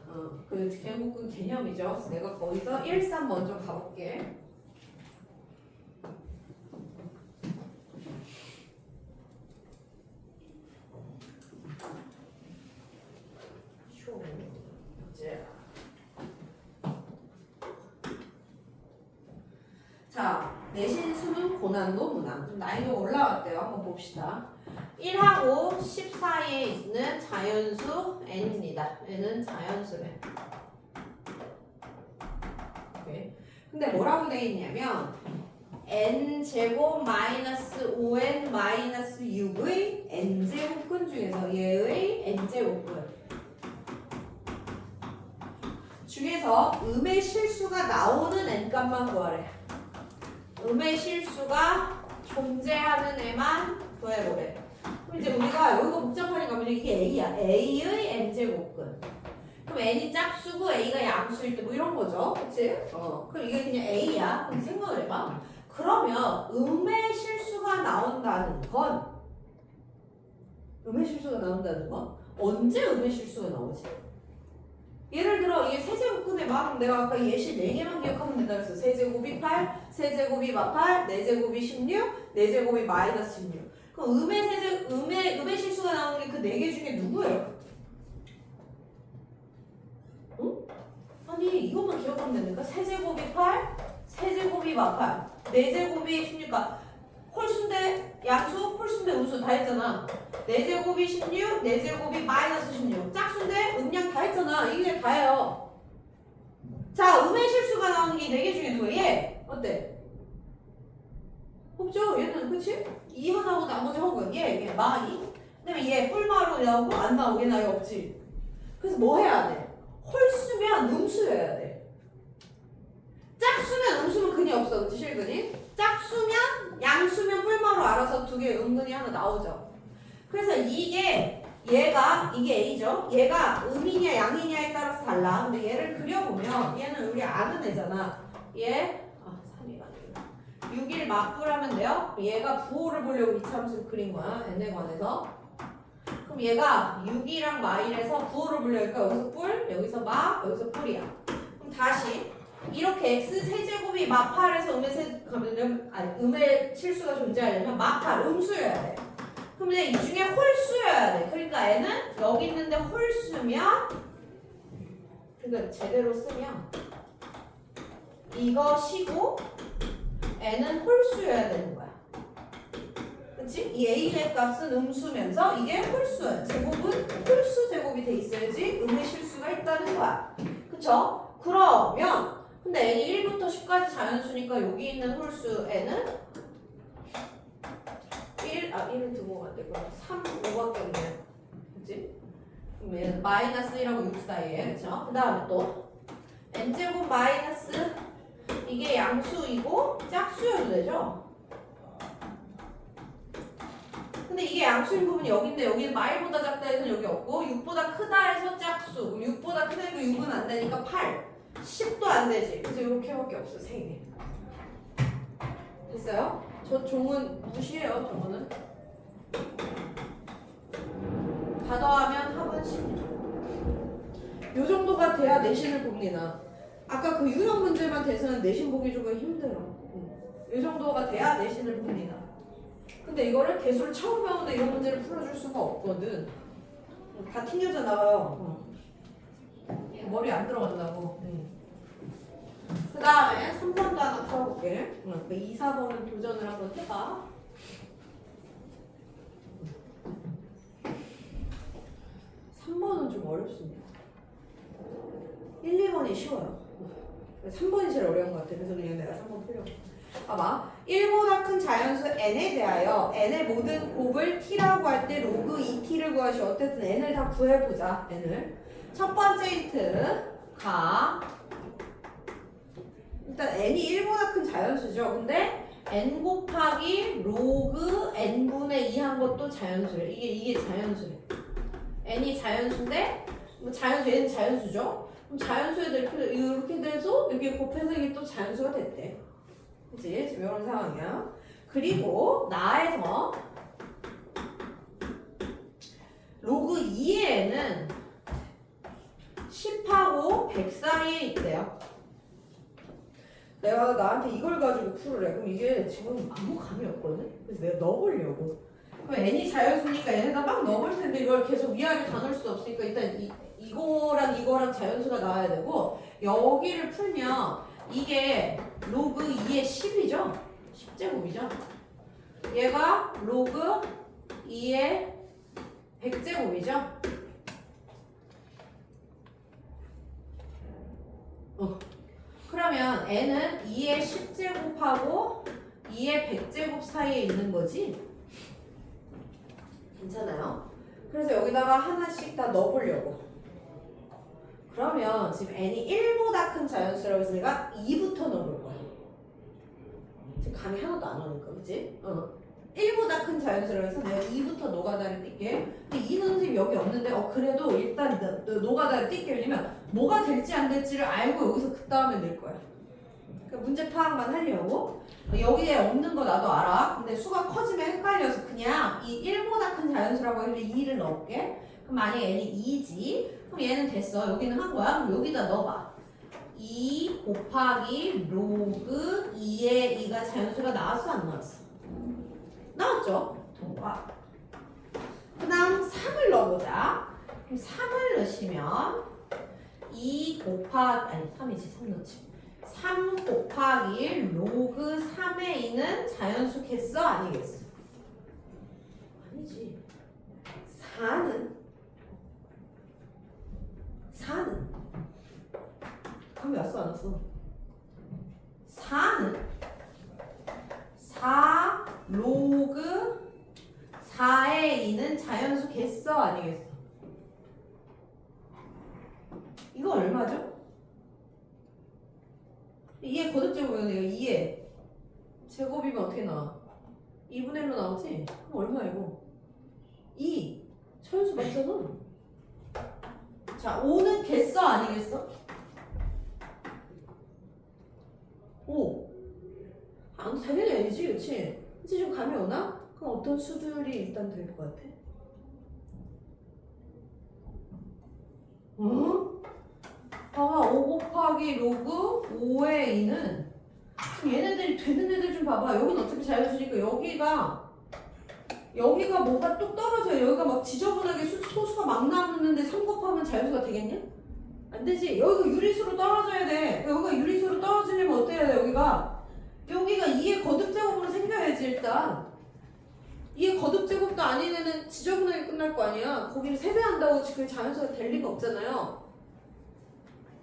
그 결국 그 개념이죠. 내가 거기서 1, 3 먼저 가볼게. 자, 내신 수능 고난도 문항. 좀 난이도 올라갔대요. 한번 봅시다. 1하고 10 사이에 있는 자연수 n입니다. n은 자연수래. 오케이. 근데 뭐라고 되어 있냐면 n제곱 마이너스 5n 마이너스 6의 n제곱근 중에서 얘의 n제곱근 중에서 음의 실수가 나오는 n값만 구하래. 음의 실수가 존재하는 애만 구해보래. 그럼 이제 우리가 여기가 복잡하니까 이게 a야. a의 n제곱근. 그럼 n이 짝수고 a가 양수일 때 뭐 이런 거죠. 그치? 그럼 이게 그냥 a야. 그럼 생각을 해봐. 그러면 음의 실수가 나온다는 건 언제 음의 실수가 나오지? 예를 들어 이게 세제곱근에 막 내가 아까 예시 4개만 기억하면 된다 그랬어. 세제곱이 8, 세제곱이 8, 4제곱이 16, 4제곱이 마이너스 16. 그럼 음의 실수가 나오는 게 그 4개 중에 누구예요? 응? 아니 이것만 기억하면 되니까 세제곱이 8, 세제곱이 8, 4제곱이 16. 홀수인데 양수, 홀수인데 음수 다 했잖아. 4제곱이 16, 4제곱이 마이너스 16. 짝수인데 음량 다 했잖아. 이게 다예요. 자, 음의 실수가 나오는 게 4개 중에 누구야? 얘. 어때? 없죠? 얘는 그치? 2 하나고 나머지 허구야. 얘 마2. 그다음에 얘 뿔마로 나오고 안 나오고 얘 나이 없지. 그래서 뭐 해야 돼? 홀수면 음수여야 돼. 짝수면 음수면 근이 없어. 그치? 실근이? 짝수면 양수면 뿔마로 알아서 2개 음근이 하나 나오죠. 그래서 이게 A죠. 얘가 음이냐 양이냐에 따라서 달라. 근데 얘를 그려보면 얘는 우리 아는 애잖아. 얘 3이가 아니고 6일 맞불하면 돼요. 얘가 부호를 보려고 이차함수를 그린 거야. n에 관해서. 그럼 얘가 6이랑 마일에서 부호를 보려니까 여기서 뿔, 여기서 마, 여기서 뿔이야. 그럼 다시 이렇게 x 세제곱이 마8에서 음의 실수가 존재하려면 마8 음수여야 돼. 그럼 이 중에 홀수여야 돼. 그러니까 n은 여기 있는데 홀수면 그러니까 제대로 쓰면 이것이고 n은 홀수여야 되는 거야. 그치? 이 a의 값은 음수면서 이게 홀수야. 제곱은 홀수 제곱이 돼 있어야지 음의 실수가 있다는 거야. 그쵸? 그러면 근데 n이 1부터 10까지 자연수니까 여기 있는 홀수 n은 1을 두고 가야 그럼 3, 5밖에 없네요. 그치? 그럼 얘는 마이너스 1하고 6 사이에. 그쵸? 그 다음에 또 n제곱 마이너스 이게 양수이고 짝수여도 되죠? 근데 이게 양수인 부분이 여기인데 여기는 마일보다 작다 해서 여기 없고 6보다 크다 해서 짝수. 그럼 6보다 크다 해도 6은 안 되니까 8. 10도 안 되지. 그래서 이렇게밖에 없어. 3개. 됐어요? 저 종은 무시해요. 저거는. 다 더하면 합은 10. 요 정도가 돼야 내신을 봅니다. 아까 그 유형 문제만 돼서는 내신 보기 조금 힘들어. 이 정도가 돼야 내신을 봅니다. 근데 이거를 대수를 처음 배우는데 이런 문제를 풀어줄 수가 없거든. 다 튕겨져 나가요. 머리 안 들어간다고. 그 다음에 3번도 하나 풀어볼게. 2, 4번은 도전을 한번 해봐. 3번은 좀 어렵습니다. 1, 2번이 쉬워요. 3번이 제일 어려운 것 같아. 그래서 그냥 내가 3번 풀려고. 봐봐. 1보다 큰 자연수 n에 대하여 n의 모든 곱을 t라고 할 때 로그 2t를 구하시오. 어쨌든 n을 다 구해보자. n을. 첫 번째 힌트가 일단 n이 1보다 큰 자연수죠. 근데 n 곱하기 로그 n분의 2 한 것도 자연수래. 이게 자연수래. n이 자연수인데 뭐 자연수 얘는 자연수죠. 그럼 자연수에 이렇게 돼서 이렇게 곱해서 이게 또 자연수가 됐대. 그치? 지금 이런 상황이야. 그리고 나에서 로그 2의 n은 10하고 100 사이에 있대요. 내가 나한테 이걸 가지고 풀으래. 그럼 이게 지금 아무 감이 없거든? 그래서 내가 넣어보려고. 그럼 n이 자연수니까 얘네다 막 넣을 텐데 이걸 계속 위아래 다 넣을 수 없으니까 일단 이거랑 자연수가 나와야 되고 여기를 풀면 이게 로그 2의 10이죠? 10제곱이죠? 얘가 로그 2의 100제곱이죠? 그러면 n은 2의 10제곱하고 2의 100제곱 사이에 있는 거지? 괜찮아요? 그래서 여기다가 하나씩 다 넣어보려고. 그러면 지금 n이 1보다 큰 자연수라고 해서 내가 2부터 넣어볼 거야. 지금 감이 하나도 안 오니까, 그치? 1보다 큰 자연수라고 해서 내가 2부터 노가다를 뛸게. 근데 2는 지금 여기 없는데, 그래도 일단 노가다를 뛸게. 왜냐면 뭐가 될지 안 될지를 알고 여기서 그 다음에 넣을 거야. 그러니까 문제 파악만 하려고. 여기에 없는 거 나도 알아. 근데 수가 커지면 헷갈려서 그냥 이 1보다 큰 자연수라고 해서 2를 넣을게. 그럼 만약에 n이 2지. 그럼 얘는 됐어. 여기는 한 거야. 그럼 여기다 넣어봐. 2 곱하기 로그 2의 2가 자연수가 나왔어? 안 나왔어? 나왔죠? 통과. 그 다음 3을 넣어보자. 그럼 3을 넣으시면 2 곱하기 아니 3이지 3 넣지. 3 곱하기 로그 3의 2는 자연수겠어? 아니겠어? 아니지. 4는 감이 왔어 안 왔어? 4는 4 로그 4의 2는 자연수겠어? 아니겠어? 이거 얼마죠? 2의 거듭제곱이면 이거 2의 제곱이면 어떻게 나와? 2분의 1로 나오지? 그럼 얼마 이거? 2 자연수 맞잖아. 자, 5는 겠어? 아니겠어? 5. 당연히 아니지, 그치? 이제 좀 감이 오나? 그럼 어떤 수들이 일단 될 것 같아? 봐봐, 5 곱하기 로그 5의 2는 지금 얘네들이 되는 애들 좀 봐봐. 여기는 어차피 자연수니까 여기가 뭐가 뚝 떨어져요. 여기가 막 지저분하게 소수가 막 남았는데 3 곱하면 자연수가 되겠냐? 안 되지. 여기가 유리수로 떨어져야 돼. 여기가 유리수로 떨어지려면 어떻게 해야 돼? 여기가 2의 거듭제곱으로 생겨야지 일단. 2의 거듭제곱도 아닌 애는 지저분하게 끝날 거 아니야. 거기를 세배한다고 지금 자연수가 될 리가 없잖아요.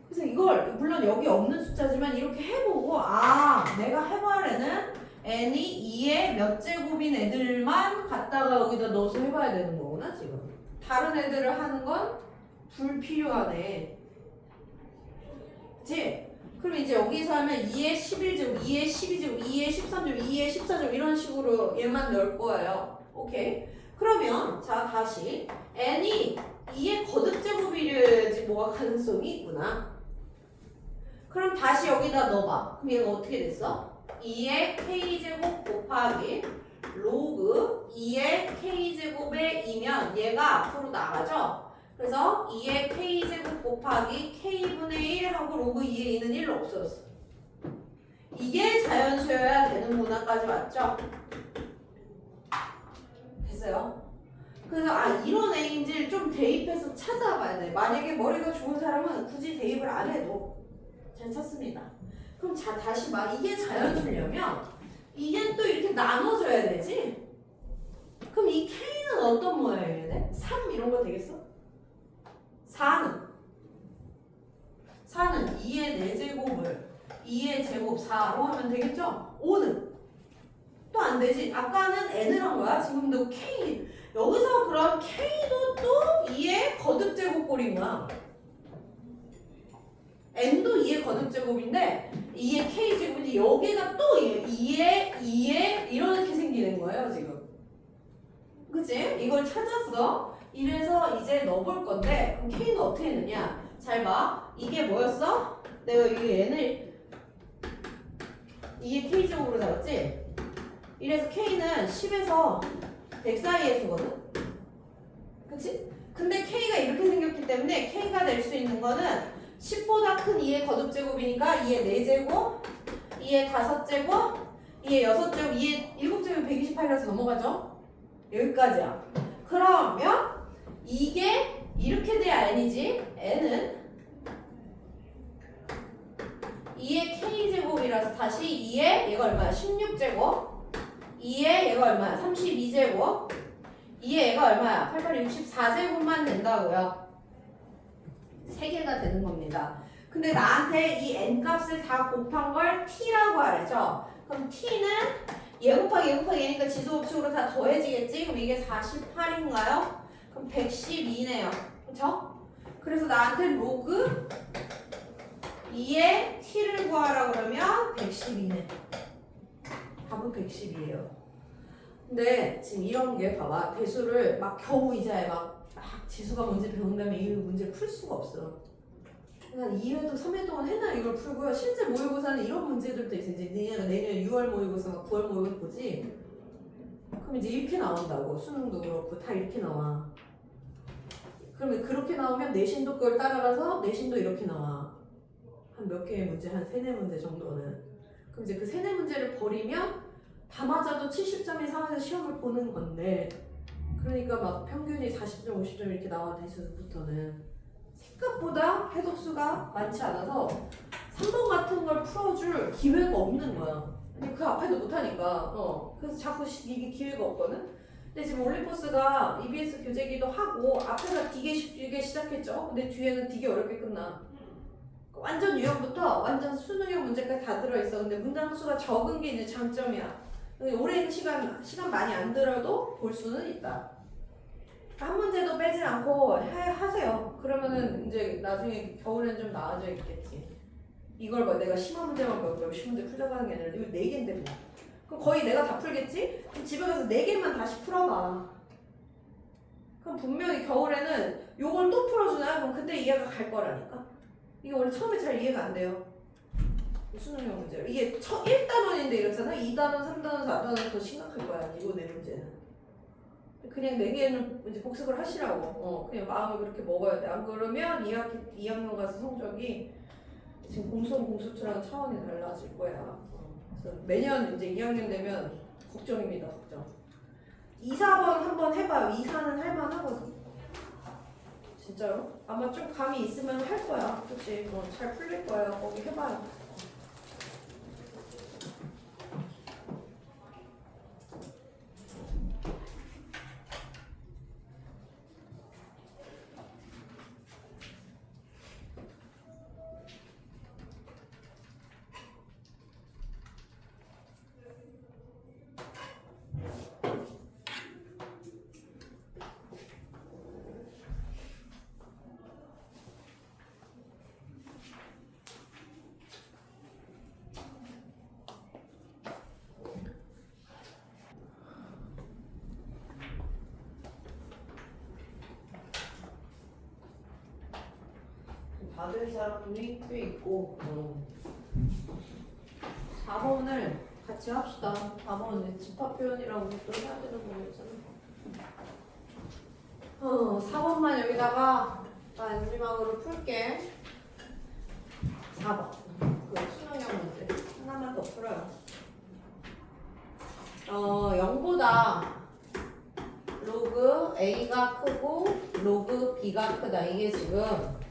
그래서 이걸 물론 여기 없는 숫자지만 이렇게 해보고 내가 해봐야 애는 n이 2의 몇 제곱인 애들만 갖다가 여기다 넣어서 해봐야 되는 거구나 지금. 다른 애들을 하는 건 불필요하네. 그치? 그럼 이제 여기서 하면 2의 11제곱, 2의 12제곱, 2의 13제곱, 2의 14제곱 이런 식으로 얘만 넣을 거예요. 오케이? 그러면 자 다시 n이 2의 거듭제곱이래야지 뭐가 가능성이 있구나. 그럼 다시 여기다 넣어봐. 그럼 얘가 어떻게 됐어? 2의 k제곱 곱하기 로그 2의 k제곱의 2면 하면 얘가 앞으로 나가죠? 그래서 2의 k제곱 곱하기 k분의 1 하고 로그 2의 2는 1로 없어졌어. 이게 자연수여야 되는 문화까지 왔죠? 됐어요? 그래서 이런 A인지를 좀 대입해서 찾아봐야 돼. 만약에 머리가 좋은 사람은 굳이 대입을 안 해도 잘 찾습니다. 그럼 다시 이게 자연수려면 이게 또 이렇게 나눠져야 되지? 그럼 이 K는 어떤 모양이어야 돼? 3 이런 거 되겠어? 4는 2의 4제곱을 2의 제곱 4로 하면 되겠죠? 5는 또 안 되지. 아까는 n을 한 거야. 지금도 k. 여기서 그럼 k도 또 2의 거듭제곱꼴인 거야. n도 2의 거듭제곱인데 2의 k제곱인데 여기가 또 2의 이렇게 생기는 거예요 지금. 그치? 이걸 찾았어. 이래서 이제 넣어볼 건데 그럼 k는 어떻게 넣냐? 잘 봐. 이게 뭐였어? 내가 이 n을 2의 k제곱으로 잡았지? 이래서 K는 10에서 100 사이에 수거든? 그치? 근데 K가 이렇게 생겼기 때문에 K가 될 수 있는 거는 10보다 큰 2의 거듭제곱이니까 2의 4제곱, 2의 5제곱, 2의 6제곱, 2의 7제곱 128이라서 넘어가죠? 여기까지야. 그러면 이게 이렇게 돼야 n이지? n은 2의 k제곱이라서 다시 2의 얘가 얼마야? 16제곱 2의 얘가 얼마야? 32제곱 2의 얘가 얼마야? 88, 64제곱만 된다고요. 3개가 되는 겁니다. 근데 나한테 이 n값을 다 곱한 걸 t라고 하래죠. 그럼 t는 얘 곱하기 얘니까 지수법칙으로 다 더해지겠지? 그럼 이게 48인가요? 그럼 112네요. 그쵸? 그래서 나한테 로그 2의 t를 구하라 그러면 112네. 답은 110이에요. 근데 지금 이런 게 봐봐. 대수를 겨우 이제 지수가 뭔지 배운 다음에 이 문제를 풀 수가 없어. 그러니까 2회도 3회 동안 해나 이걸 풀고요. 실제 모의고사는 이런 문제들도 있어. 이제 내년 6월 모의고사가 9월 모의고사 보지. 그럼 이제 이렇게 나온다고. 수능도 그렇고 다 이렇게 나와. 그러면 그렇게 나오면 내신도 그걸 따라가서 내신도 이렇게 나와. 한 몇 개의 문제, 한 3, 4문제 정도는. 그럼 이제 그 3, 4문제를 버리면 다 맞아도 70점 이상에서 시험을 보는 건데 그러니까 평균이 40점, 50점 이렇게 나와 대수부터는 생각보다 해독수가 많지 않아서 3번 같은 걸 풀어줄 기회가 없는 거야. 아니 그 앞에도 못하니까 그래서 자꾸 이게 기회가 없거든. 근데 지금 올림포스가 EBS 교재기도 하고 앞에가 되게 쉽게 시작했죠. 근데 뒤에는 되게 어렵게 끝나. 완전 유형부터 완전 수능형 문제까지 다 들어있어. 근데 문장수가 적은 게 이제 장점이야. 오랜 시간 많이 안 들어도 볼 수는 있다. 한 문제도 빼지 않고 하세요. 그러면은 이제 나중에 겨울엔 좀 나아져 있겠지. 이걸 내가 심화 문제만 배우고 쉬운 문제 풀자고 하는 게 아니라 이거 4개인데 뭐. 그럼 거의 내가 다 풀겠지? 그럼 집에 가서 4개만 다시 풀어봐. 그럼 분명히 겨울에는 요걸 또 풀어주나요? 그럼 그때 이해가 갈 거라니까. 이게 원래 처음에 잘 이해가 안 돼요. 수능형 문제. 이게 1단원인데 이렇잖아. 2단원, 3단원, 4단원 더 심각할 거야. 이거 내 문제는. 그냥 4개는 이제 복습을 하시라고. 그냥 마음을 그렇게 먹어야 돼. 안 그러면 2학년 가서 성적이 지금 공수원 공수처랑 차원이 달라질 거야. 그래서 매년 이제 2학년 되면 걱정입니다. 걱정. 2, 4번 한번 해봐요. 2, 4는 할만하거든. 진짜로? 아마 좀 감이 있으면 할 거야. 그치? 잘 풀릴 거야. 거기 해봐요. 받은 사람이 꽤 있고 4번을 같이 합시다. 4번은 집합 표현이라고 또 해야 되는 거였잖아. 4번만 여기다가 마지막으로 풀게. 4번. 그 수능형 문제. 하나만 더 풀어요. 0보다 로그 A가 크고 로그 B가 크다. 이게 지금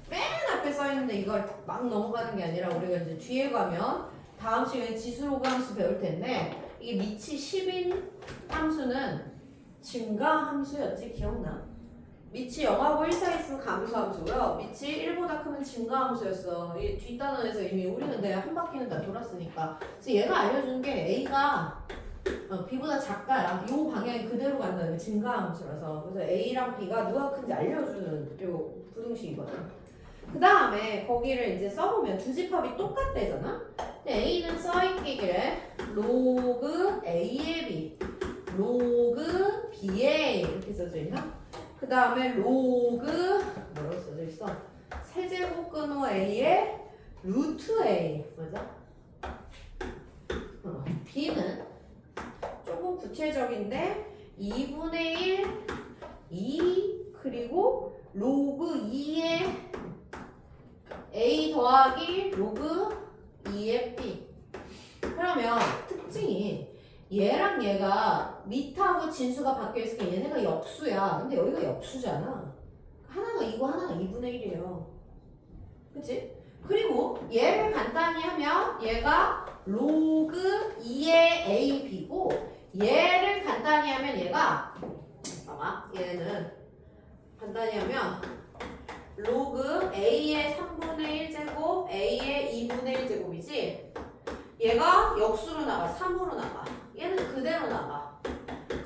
맨 앞에 써있는데 이걸 막 넘어가는 게 아니라 우리가 이제 뒤에 가면 다음 시간에 지수로그 함수 배울 텐데 이게 밑이 10인 함수는 증가 함수였지? 기억나? 밑이 0하고 1 사이 있으면 감소 함수고요. 밑이 1보다 크면 증가 함수였어. 이 뒷단원에서 이미 우리는 근데 한 바퀴는 다 돌았으니까. 그래서 얘가 알려주는 게 A가 B보다 작다야. 요 방향이 그대로 간다는 게 증가 함수라서. 그래서 A랑 B가 누가 큰지 알려주는 요 부등식이거든. 그 다음에 거기를 이제 써보면 두 집합이 똑같대잖아? 근데 A는 써있기에 로그 A의 B, 로그 B의 이렇게 써져 있나? 그 다음에 로그 뭐라고 써져 있어? 세제곱 근호 A의 루트 A 맞아? B는 조금 구체적인데 2분의 1, 2 그리고 로그 2의 A 더하기 로그 2의 B. 그러면 특징이 얘랑 얘가 밑하고 진수가 바뀌어 있으니까 얘네가 역수야. 근데 여기가 역수잖아. 하나가 2고 하나가 2분의 1이에요. 그치? 그리고 얘를 간단히 하면 얘가 로그 2의 AB고 얘를 간단히 하면 얘가 봐봐 얘는 간단히 하면 로그 A의 3분의 1제곱 A의 2분의 1제곱이지 얘가 역수로 나가 3으로 나가 얘는 그대로 나가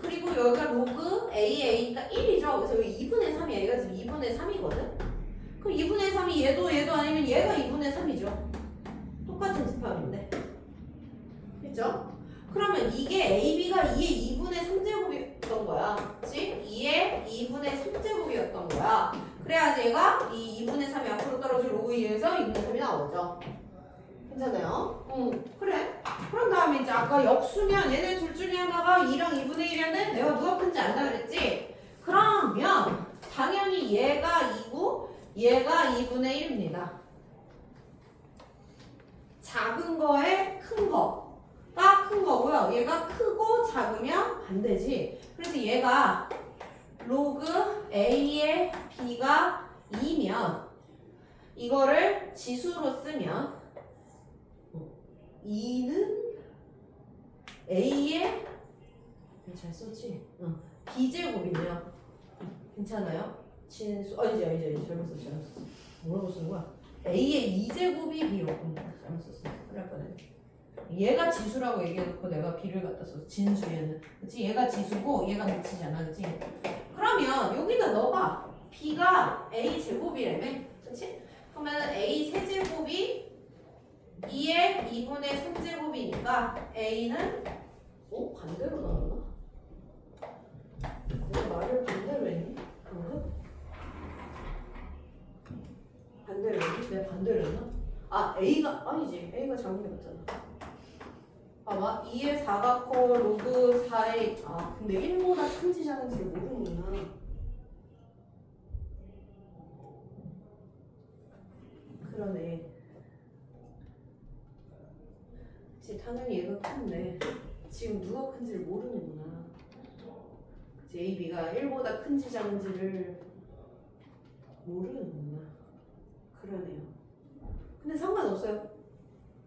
그리고 여기가 로그 A니까 1이죠 그래서 여기 2분의 3이야 얘가 지금 2분의 3이거든 그럼 2분의 3이 얘도 아니면 얘가 2분의 3이죠 똑같은 집합인데 그죠? 그러면 이게 AB가 2의 2분의 3제곱이었던 거야 그치? 2의 2분의 3제곱이었던 거야 그래야지 얘가 이 2분의 3이 앞으로 떨어질 로그 2에서 2분의 3이 나오죠 괜찮아요? 응 그래 그런 다음에 이제 아까 역수면 얘네 둘 중에 하나가 2랑 2분의 1이었는데 내가 누가 큰지 안다 그랬지? 그러면 당연히 얘가 2고 얘가 2분의 1입니다 작은 거에 큰 거가 큰 거고요 얘가 크고 작으면 반대지 그래서 얘가 로그 A의 B가 2면 이거를 지수로 쓰면 2는 A의 잘 썼지? B제곱이네요 괜찮아요? 진수 이제 잘못 썼어 뭐라고 쓰는 거야? A의 2제곱이 B로 잘못 썼어 큰일 날 뻔했네 얘가 지수라고 얘기해놓고 내가 B를 갖다 썼어 진수 얘는 그치? 얘가 지수고 얘가 미치잖아 그치? 그러면 여기다 넣어봐 B가 A제곱이라며 그치? 그러면 A 세제곱이 2의 2분의 3제곱이니까 A는 반대로 나왔나? 내가 말을 반대로 했니? 방금? 반대로 했니? 내가 반대로 했나? A가 아니지 A가 잘못 읽었잖아 봐봐 2의 4가 커 로그 4의 근데 1보다 큰지 작은지를 모르는구나 그러네 그치 당연히 얘가 큰데 지금 누가 큰지를 모르는구나 그치 AB가 1보다 큰지 작은지를 모르는구나 그러네요 근데 상관없어요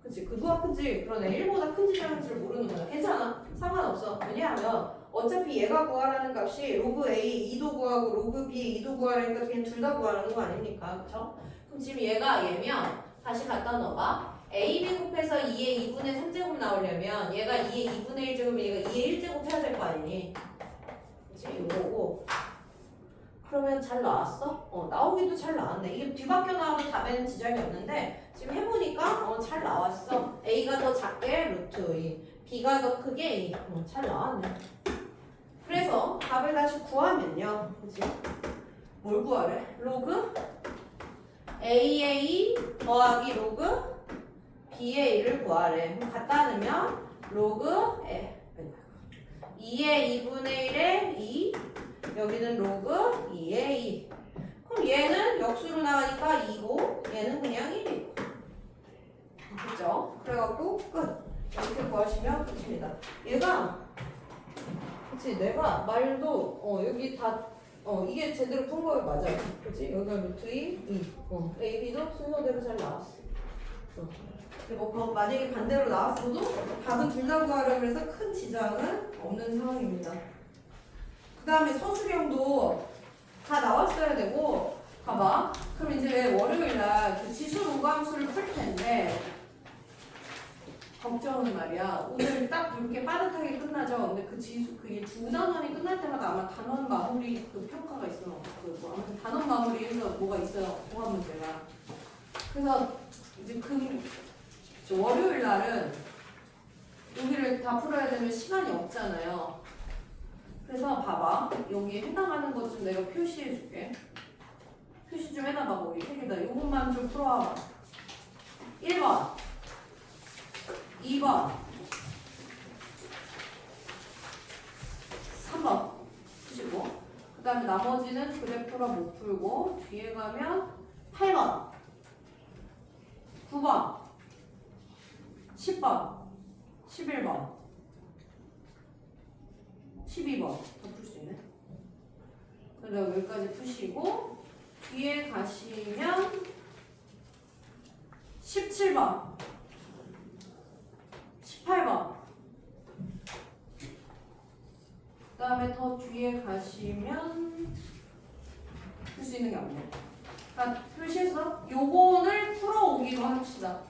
그치 그 누가 큰지 그러네 1보다 큰지 작은지를 모르는구나 괜찮아 상관없어 왜냐하면 어차피 얘가 구하라는 값이 로그 A 2도 구하고 로그 B 2도 구하라니까 그냥 둘 다 구하라는 거 아닙니까 그쵸? 그럼 지금 얘면 다시 갖다 넣어봐 AB 곱해서 2의 2분의 3제곱 나오려면 얘가 2의 2분의 1제곱이면 얘가 2의 1제곱 해야 될 거 아니니 그치 이거고 그러면 잘 나왔어? 나오기도 잘 나왔네 이게 뒤바뀌어 나와도 답에는 지장이 없는데 지금 해보니까 잘 나왔어 A가 더 작게 루트 2 B가 더 크게 2 잘 나왔네 그래서 답을 다시 구하면요 그치? 뭘 구하래? 로그 A의 2 더하기 로그 B의 1을 구하래 그럼 갖다 넣으면 로그 2의 2분의 1의 2 여기는 로그 2의 2. 그럼 얘는 역수로 나가니까 2고 얘는 그냥 1이고. 그죠? 그래갖고 끝. 이렇게 구하시면 끝입니다. 얘가 그치 내가 말도 여기 다 이게 제대로 푼 거에 맞아요. 그치? 여기가 루트 2, A, B도 순서대로 잘 나왔어. 근데 뭐 만약에 반대로 나왔어도 답은 둘 다 구하려고 해서 큰 지장은 없는 상황입니다. 그 다음에 서술형도 다 나왔어야 되고 봐봐. 그럼 이제 월요일날 그 지수 로그함수를 풀 텐데 걱정은 말이야. 오늘 딱 이렇게 빠듯하게 끝나죠. 근데 그 지수 그게 두 단원이 끝날 때마다 아마 단원 마무리 그 평가가 있어. 그뭐 아무튼 단원 마무리에서 뭐가 있어요. 종합 문제가. 그래서 이제 월요일 날은 여기를 다 풀어야 되면 시간이 없잖아요. 그래서 봐봐. 여기에 해당하는 것 좀 내가 표시해 줄게. 표시 좀 해놔봐. 거기 세 개다. 요것만 좀 풀어와봐. 1번 2번 3번 푸시고 그 다음에 나머지는 그래프라 못 풀고 뒤에 가면 8번 9번 10번 11번 12번 더 풀 수 있네. 그래서 여기까지 푸시고 뒤에 가시면 17번 18번 그 다음에 더 뒤에 가시면 풀 수 있는 게 없네. 그러니까 표시해서 요거를 풀어오기로 합시다.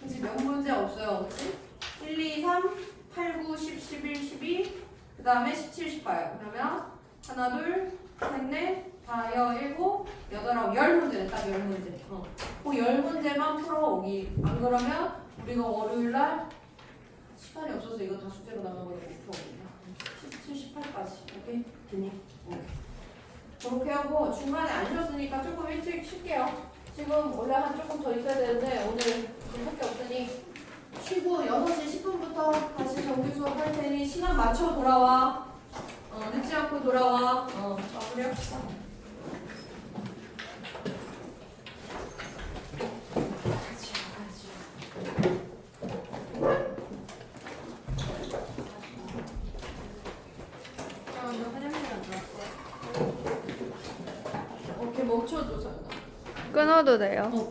그치? 몇 문제 없어요. 그치? 1, 2, 3, 8, 9, 10, 11, 12 그 다음에 17, 18 그러면 하나, 둘, 셋, 넷, 다여, 일곱, 여덟, 아홉, 10문제네. 딱 10문제. 그 10문제만 풀어오기. 안 그러면 우리가 월요일날 시간이 없어서 이거 다 숙제로 나가거든요. 못 풀어오기다. 17, 18까지. 오케이? 됐니? 그렇게 하고 중간에 안 쉬었으니까 조금 일찍 쉴게요. 지금 원래 한 조금 더 있어야 되는데 오늘 좀 할 게 없으니 쉬고 6시 10분부터 다시 정규 수업 할 테니 시간 맞춰 돌아와. 늦지 않고 돌아와. 마무리합시다. 오케이 멈춰줘. 끊어도 돼요? 끊